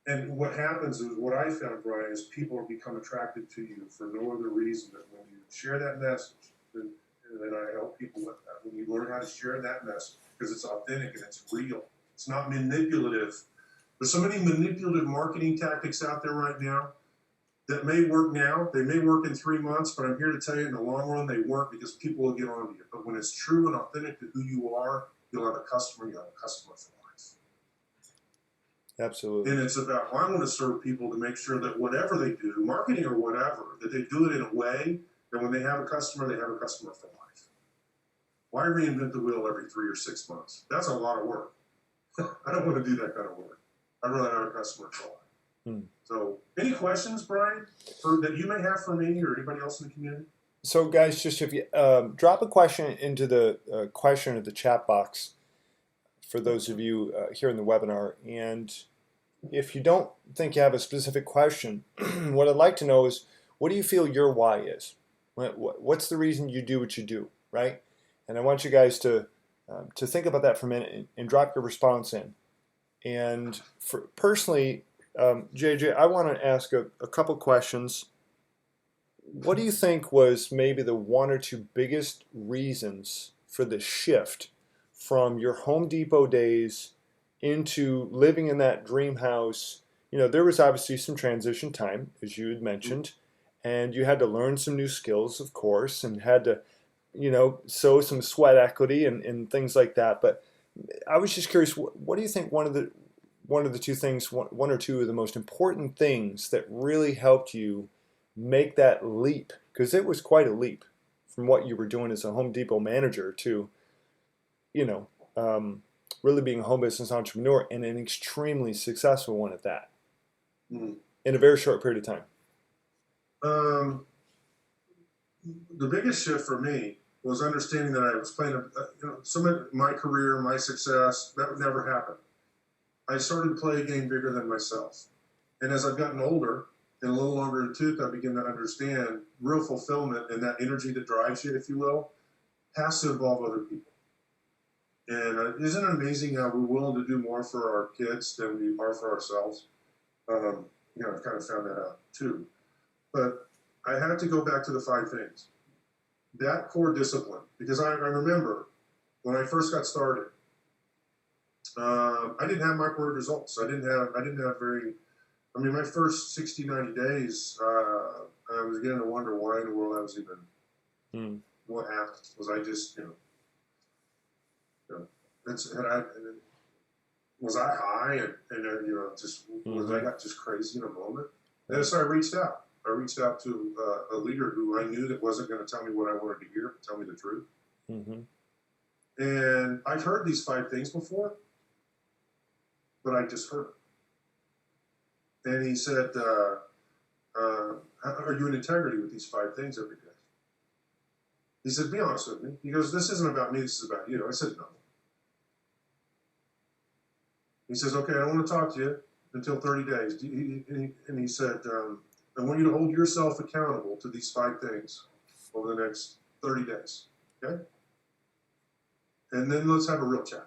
Speaker 2: And what happens is, what I found, Brian, is people become attracted to you for no other reason than when you share that message. And then I help people with that. When you learn how to share that message, because it's authentic and it's real, it's not manipulative. There's so many manipulative marketing tactics out there right now that may work now, they may work in 3 months, but I'm here to tell you in the long run they work because people will get on to you. But when it's true and authentic to who you are, you'll have a customer for life.
Speaker 1: Absolutely.
Speaker 2: And it's about, I want to serve people to make sure that whatever they do, marketing or whatever, that they do it in a way that when they have a customer, they have a customer for life. Why reinvent the wheel every 3 or 6 months? That's a lot of work. I don't want to do that kind of work. I'd rather have a customer for life. So, any questions, Brian, that you may have for me or anybody else in the community?
Speaker 1: So, guys, just if you drop a question into the question of the chat box for those of you here in the webinar, and if you don't think you have a specific question, what I'd like to know is, what do you feel your why is? What's the reason you do what you do, right? And I want you guys to think about that for a minute and drop your response in. And personally, JJ, I want to ask a couple questions. What do you think was maybe the 1 or 2 biggest reasons for the shift from your Home Depot days into living in that dream house? You know, there was obviously some transition time, as you had mentioned, and you had to learn some new skills, of course, and had to, you know, sow some sweat equity and things like that. But I was just curious, what do you think one of the 2 things, one or two of the most important things that really helped you make that leap? Because it was quite a leap from what you were doing as a Home Depot manager to, you know, really being a home business entrepreneur, and an extremely successful one at that, in a very short period of time.
Speaker 2: The biggest shift for me was understanding that I was playing some of my career, my success, that would never happen. I started to play a game bigger than myself. And as I've gotten older and a little longer in the tooth, I begin to understand real fulfillment and that energy that drives you, if you will, has to involve other people. And isn't it amazing how we're willing to do more for our kids than we are for ourselves? You know, I've kind of found that out too. But I had to go back to the 5 things. That core discipline, because I remember when I first got started, I didn't have microwave results. I didn't have very, I mean, my first 60, 90 days, I was beginning to wonder why in the world I was even, what happened. Was I just, was I high and just, was I got just crazy in a moment? And so I reached out. I reached out to a leader who I knew that wasn't going to tell me what I wanted to hear, but tell me the truth. And I've heard these 5 things before, but I just heard it. And he said, are you in integrity with these 5 things every day? He said, be honest with me. He goes, this isn't about me, this is about you. I said, no. He says, okay, I don't want to talk to you until 30 days. And he said, I want you to hold yourself accountable to these 5 things over the next 30 days, okay? And then let's have a real chat.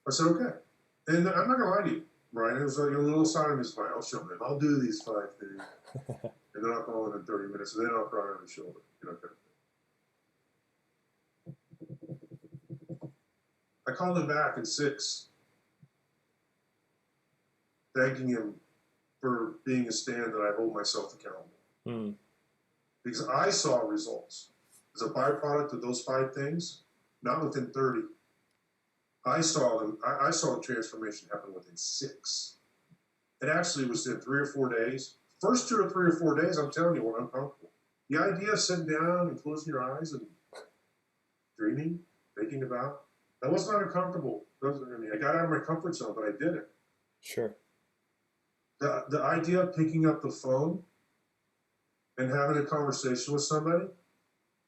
Speaker 2: I said, okay. And I'm not going to lie to you, Brian. It was like a little sign of his mind. I'll show him. I'll do these 5 things. And then I'll call in 30 minutes, and then I'll cry on his shoulder. I called him back in 6, thanking him for being a stand that I hold myself accountable. Because I saw results as a byproduct of those 5 things, not within 30. I saw them. I saw the transformation happen within 6. It actually was in 3 or 4 days. First 2 or 3 or 4 days, I'm telling you, were uncomfortable. The idea of sitting down and closing your eyes and dreaming, thinking about, that was not uncomfortable. I got out of my comfort zone, but I did it.
Speaker 1: Sure.
Speaker 2: The idea of picking up the phone and having a conversation with somebody,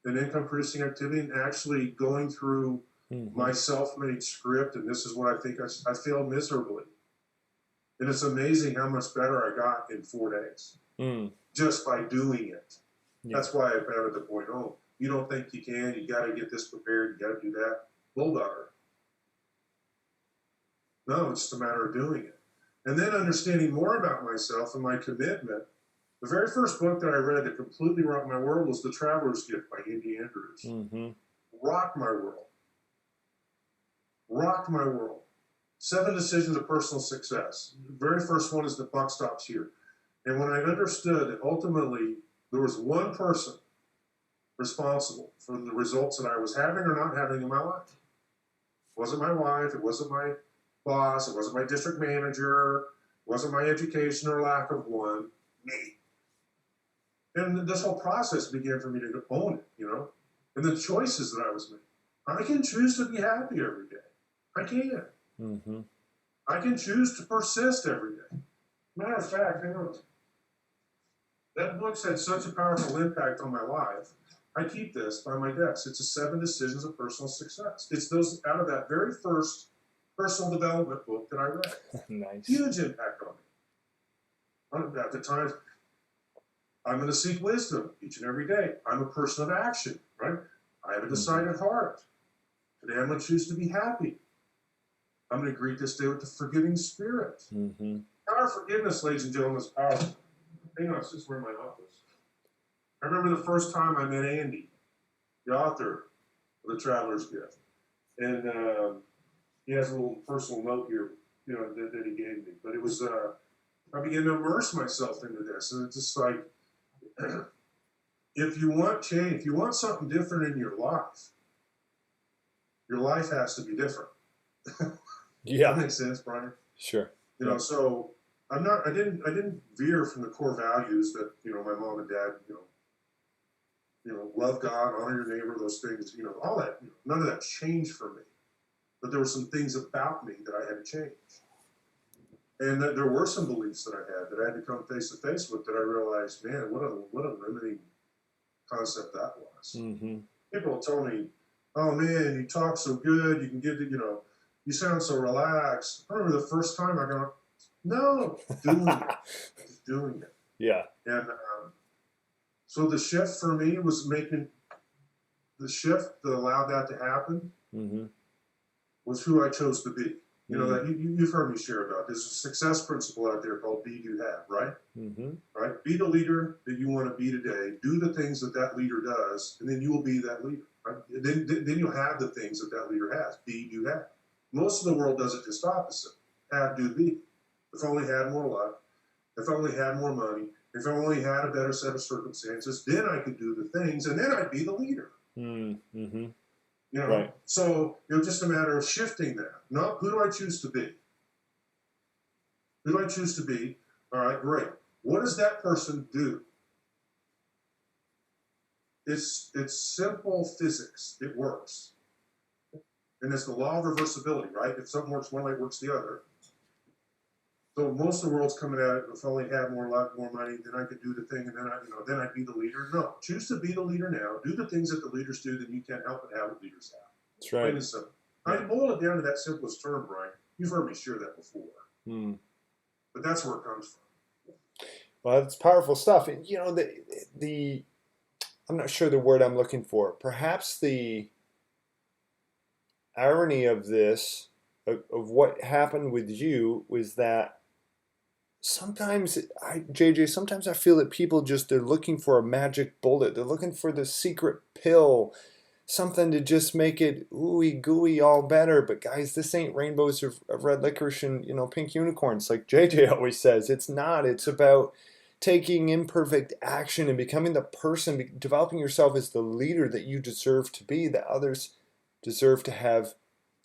Speaker 2: an income producing activity, and actually going through my self-made script, and this is what I think I failed miserably. And it's amazing how much better I got in 4 days just by doing it. Yeah. That's why I found at the point, you don't think you can, you got to get this prepared, you got to do that. Bull daughter. No, it's just a matter of doing it. And then understanding more about myself and my commitment. The very first book that I read that completely rocked my world was The Traveler's Gift by Andy Andrews.
Speaker 1: Mm-hmm.
Speaker 2: Rocked my world. Rocked my world. 7 Decisions of Personal Success. The very first one is The Buck Stops Here. And when I understood that ultimately there was one person responsible for the results that I was having or not having in my life. It wasn't my wife, it wasn't my boss, it wasn't my district manager, it wasn't my education or lack of one, me. And this whole process began for me to own it, you know, and the choices that I was making. I can choose to be happy every day. I can.
Speaker 1: Mm-hmm.
Speaker 2: I can choose to persist every day. Matter of fact, hang on. That book's had such a powerful impact on my life. I keep this by my desk. It's a 7 Decisions of Personal Success. It's those out of that very first personal development book that I read.
Speaker 1: Nice.
Speaker 2: Huge impact on me. At the time, I'm going to seek wisdom each and every day. I'm a person of action, right? I have a decided heart. Today I'm going to choose to be happy. I'm going to greet this day with the forgiving spirit.
Speaker 1: Mm-hmm.
Speaker 2: Power of forgiveness, ladies and gentlemen, is powerful. Hang on, it's just where my office. I remember the first time I met Andy, the author of The Traveler's Gift. And he has a little personal note here, you know, that he gave me. But it was, I began to immerse myself into this. And it's just like, if you want change, if you want something different in your life has to be different.
Speaker 1: Yeah.
Speaker 2: That makes sense, Brian?
Speaker 1: Sure.
Speaker 2: You know, so I didn't veer from the core values that, you know, my mom and dad, love God, honor your neighbor, those things, you know, all that, you know, none of that changed for me. But there were some things about me that I had to change. And that there were some beliefs that I had that I had to come face to face with that I realized, man, what a limiting concept that was.
Speaker 1: Mm-hmm.
Speaker 2: People will tell me, oh man, you talk so good, you can give it, you know, you sound so relaxed. I remember the first time I go, no, doing it. Just doing it.
Speaker 1: Yeah.
Speaker 2: And so the shift for me was making the shift that allowed that to happen
Speaker 1: Mm-hmm.
Speaker 2: was who I chose to be. You know,
Speaker 1: Mm-hmm.
Speaker 2: that you've heard me share about. There's a success principle out there called be, do, have, right?
Speaker 1: Mm-hmm.
Speaker 2: Right? Be the leader that you want to be today. Do the things that that leader does, and then you will be that leader. Right? Then you'll have the things that that leader has. Be, do, have. Most of the world does it just opposite. Have, do, be. If I only had more luck, if I only had more money, if I only had a better set of circumstances, then I could do the things, and then I'd be the leader.
Speaker 1: Mm-hmm.
Speaker 2: You know,
Speaker 1: Right.
Speaker 2: So it was just a matter of shifting that. No, who do I choose to be? Who do I choose to be? All right, great. What does that person do? It's simple physics. It works. And it's the law of reversibility, right? If something works one way, it works the other. So most of the world's coming at it, if I only had more luck, more money, then I could do the thing, and then I'd be the leader. No, choose to be the leader now. Do the things that the leaders do, then you can't help but have what leaders have.
Speaker 1: That's right.
Speaker 2: Plain and simple. I boil it down to that simplest term, Brian. You've heard me share that before.
Speaker 1: Mm.
Speaker 2: But that's where it comes from.
Speaker 1: Well, it's powerful stuff. And, you know, the I'm not sure the word I'm looking for. Perhaps the irony of this, of what happened with you, was that sometimes sometimes I feel that people they're looking for a magic bullet. They're looking for the secret pill, something to just make it ooey gooey all better. But guys, this ain't rainbows of red licorice and, you know, pink unicorns like JJ always says. It's not. It's about taking imperfect action and becoming the person, developing yourself as the leader that you deserve to be, that others deserve to have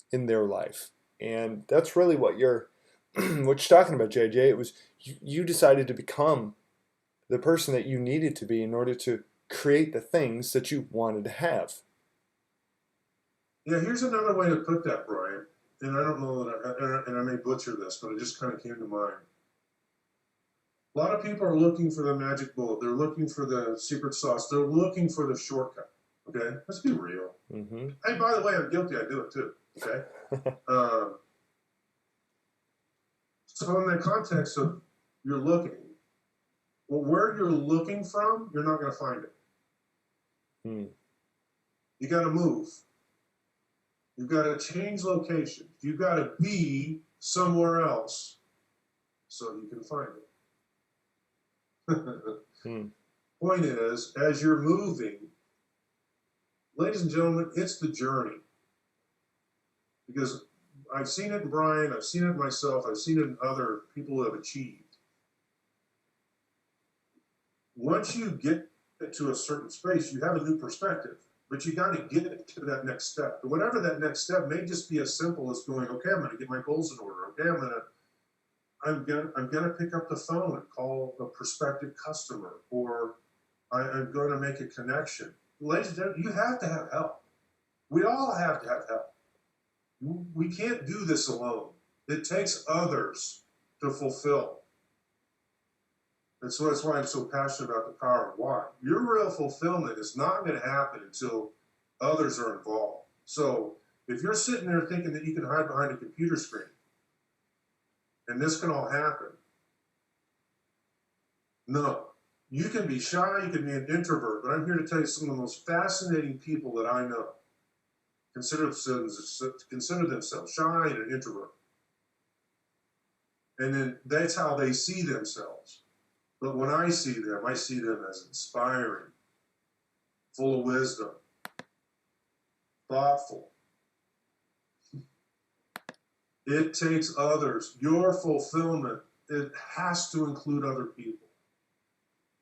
Speaker 1: in their life. And that's really what you're talking about, JJ. It was you decided to become the person that you needed to be in order to create the things that you wanted to have.
Speaker 2: Yeah, here's another way to put that, Brian. And I don't know that, and I may butcher this, but it just kind of came to mind. A lot of people are looking for the magic bullet. They're looking for the secret sauce. They're looking for the shortcut. Okay, let's be real.
Speaker 1: Mm-hmm.
Speaker 2: Hey, by the way, I'm guilty. I do it too. Okay. So in the context of you're looking, well, where you're looking from, you're not going to find it.
Speaker 1: Mm.
Speaker 2: You got to move. You've got to change location. You've got to be somewhere else so you can find it.
Speaker 1: Hmm.
Speaker 2: Point is, as you're moving, ladies and gentlemen, it's the journey. Because I've seen it in Brian, I've seen it myself, I've seen it in other people who have achieved. Once you get to a certain space, you have a new perspective, but you got to get to that next step. And whatever that next step may just be as simple as going, okay, I'm going to get my goals in order. Okay, I'm gonna pick up the phone and call a prospective customer, or I'm going to make a connection. Ladies and gentlemen, you have to have help. We all have to have help. We can't do this alone. It takes others to fulfill. And so that's why I'm so passionate about the power of why. Your real fulfillment is not going to happen until others are involved. So if you're sitting there thinking that you can hide behind a computer screen and this can all happen, no. You can be shy, you can be an introvert, but I'm here to tell you some of the most fascinating people that I know consider themselves shy and an introvert. And then that's how they see themselves. But when I see them as inspiring, full of wisdom, thoughtful. It takes others. Your fulfillment, it has to include other people,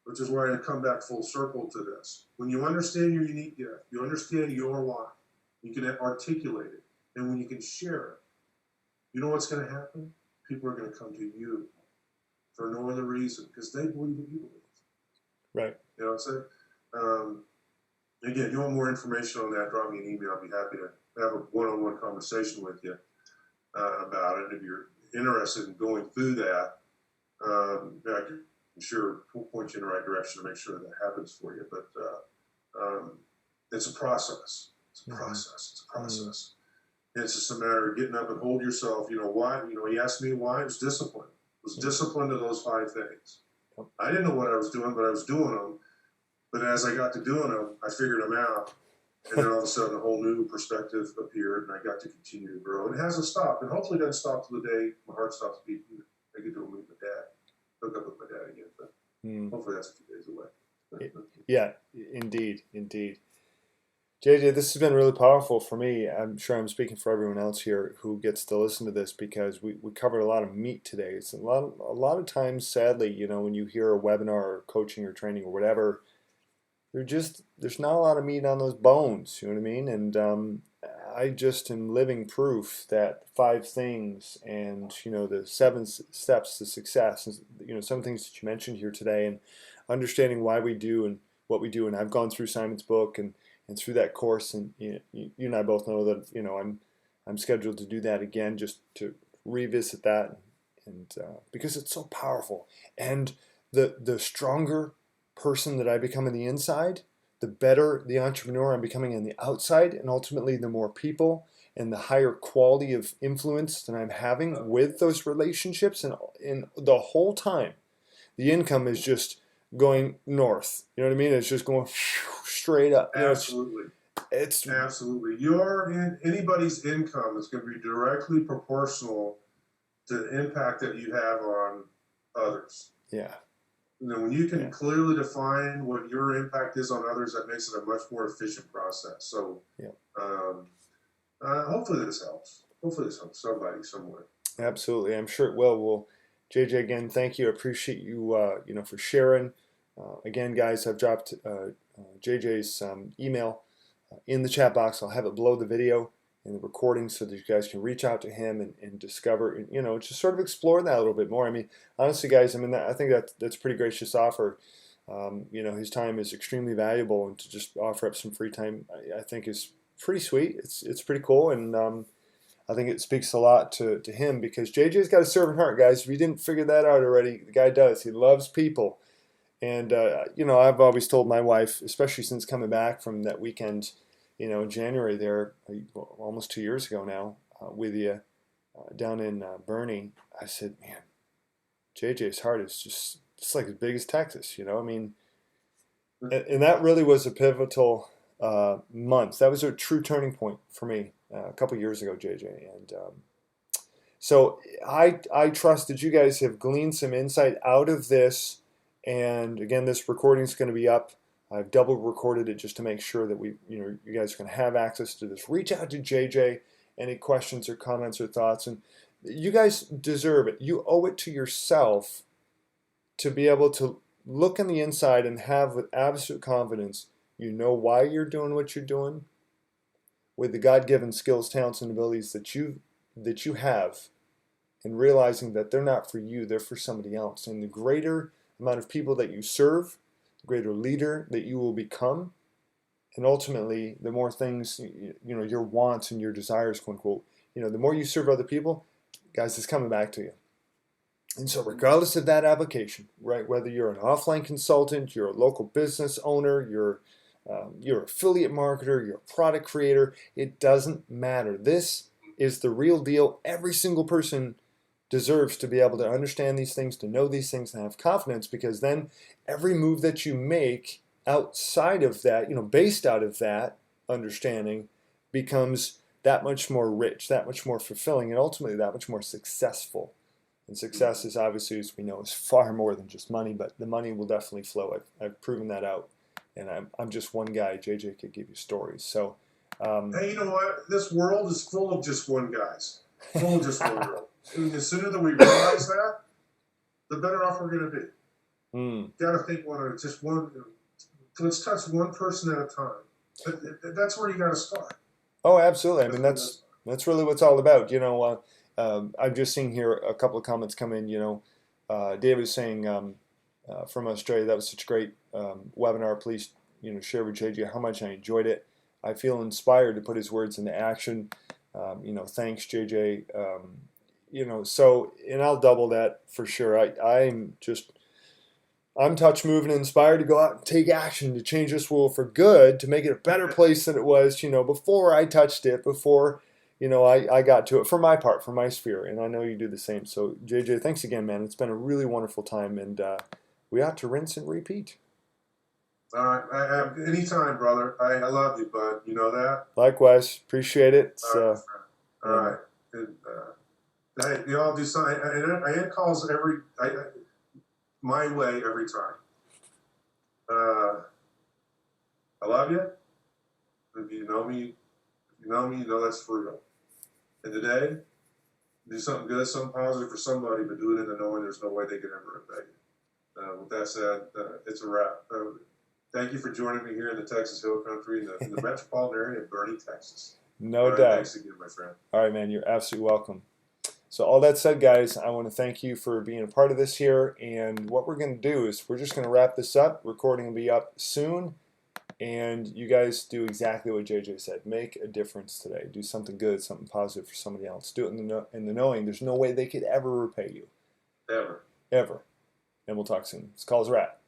Speaker 2: which is why I come back full circle to this. When you understand your unique gift, you understand your why, you can articulate it, and when you can share it, you know what's going to happen? People are going to come to you for no other reason, because they believe what you believe.
Speaker 1: Right.
Speaker 2: You know what I'm saying? Again, if you want more information on that, drop me an email. I'll be happy to have a one-on-one conversation with you about it. If you're interested in going through that, I can sure point you in the right direction to make sure that happens for you. But it's a process. It's a process. It's a process. It's just a matter of getting up and hold yourself. You know why? You know, he asked me why. It was discipline. It was discipline to those 5 things. I didn't know what I was doing, but I was doing them. But as I got to doing them, I figured them out. And then all of a sudden, a whole new perspective appeared, and I got to continue to grow. And it hasn't stopped. And hopefully, it doesn't stop till the day my heart stops beating. I get to meet my dad, hook up with my dad again. But hopefully, that's a few days away.
Speaker 1: Yeah, indeed, indeed. JJ, this has been really powerful for me. I'm sure I'm speaking for everyone else here who gets to listen to this, because we covered a lot of meat today. It's a lot of times, sadly, you know, when you hear a webinar or coaching or training or whatever, there's not a lot of meat on those bones. You know what I mean? And I just am living proof that 5 things, and you know, the 7 steps to success, and you know, some things that you mentioned here today, and understanding why we do and what we do. And I've gone through Simon's book and through that course, and you and I both know that, you know, I'm scheduled to do that again, just to revisit that, and because it's so powerful. And the stronger person that I become on the inside, the better the entrepreneur I'm becoming on the outside, and ultimately the more people and the higher quality of influence that I'm having with those relationships, and the whole time the income is just going north. You know what I mean? It's just going straight up. You know,
Speaker 2: Absolutely.
Speaker 1: It's
Speaker 2: absolutely. Anybody's income is going to be directly proportional to the impact that you have on others.
Speaker 1: Yeah.
Speaker 2: You know, when you can clearly define what your impact is on others, that makes it a much more efficient process. So, hopefully this helps. Hopefully this helps somebody somewhere.
Speaker 1: Absolutely, I'm sure it will. Well, JJ, again, thank you. I appreciate you, you know, for sharing. Again, guys, I've dropped JJ's email in the chat box. I'll have it below the video and the recording, so that you guys can reach out to him and discover, you know, just sort of explore that a little bit more. I mean, honestly, guys, I mean, I think that's a pretty gracious offer. You know, his time is extremely valuable, and to just offer up some free time, I think is pretty sweet. It's pretty cool, and I think it speaks a lot to him, because JJ's got a servant heart, guys. If you didn't figure that out already, the guy does. He loves people. And, you know, I've always told my wife, especially since coming back from that weekend, you know, in January there, almost 2 years ago now, with you down in Bernie, I said, man, JJ's heart is just like as big as Texas, you know? I mean, and that really was a pivotal month. That was a true turning point for me a couple years ago, JJ. And So I trust that you guys have gleaned some insight out of this. And again, this recording is going to be up. I've double recorded it just to make sure that you guys are going to have access to this. Reach out to JJ, any questions or comments or thoughts, and you guys deserve it. You owe it to yourself to be able to look on the inside and have with absolute confidence, you know why you're doing what you're doing, with the God-given skills, talents, and abilities that you have, and realizing that they're not for you, they're for somebody else. And the greater amount of people that you serve, the greater leader that you will become, and ultimately, the more things, your wants and your desires, quote unquote, the more you serve other people, guys, it's coming back to you. And so regardless of that application, right, whether you're an offline consultant, you're a local business owner, you're affiliate marketer, you're a product creator, it doesn't matter. This is the real deal. Every single person deserves to be able to understand these things, to know these things, and have confidence, because then every move that you make outside of that, based out of that understanding, becomes that much more rich, that much more fulfilling, and ultimately that much more successful. And success is obviously, as we know, is far more than just money, but the money will definitely flow. I've proven that out. And I'm just one guy. JJ could give you stories. So,
Speaker 2: hey, you know what? This world is full of just one guys. Full of just one girl. And the sooner that we realize that, the better off we're going to be. Got to think just one. Let's touch one person at a time. That's where you got to start.
Speaker 1: Oh, absolutely. I mean, that's really what it's all about. I'm just seeing here a couple of comments come in. David was saying from Australia, that was such a great webinar. Please, share with JJ how much I enjoyed it. I feel inspired to put his words into action. Thanks, JJ. So, and I'll double that for sure. I'm touch, moving, and inspired to go out and take action to change this world for good, to make it a better place than it was, before I touched it, before, I got to it, for my part, for my sphere. And I know you do the same. So, JJ, thanks again, man. It's been a really wonderful time, and we ought to rinse and repeat.
Speaker 2: Anytime, brother. I love you, bud. You know that?
Speaker 1: Likewise. Appreciate it.
Speaker 2: All right. And, hey, you all do something. I end calls my way every time. I love you. If you know me, you know that's for real. And today, do something good, something positive for somebody, but do it in the knowing there's no way they can ever repay you. With that said, it's a wrap. Thank you for joining me here in the Texas Hill Country, in the metropolitan area of Boerne, Texas.
Speaker 1: No doubt.
Speaker 2: Thanks again, my friend.
Speaker 1: All right, man. You're absolutely welcome. So all that said, guys, I want to thank you for being a part of this here. And what we're going to do is we're just going to wrap this up. Recording will be up soon. And you guys do exactly what JJ said. Make a difference today. Do something good, something positive for somebody else. Do it in the knowing there's no way they could ever repay you.
Speaker 2: Ever.
Speaker 1: Ever. And we'll talk soon. This call's a wrap.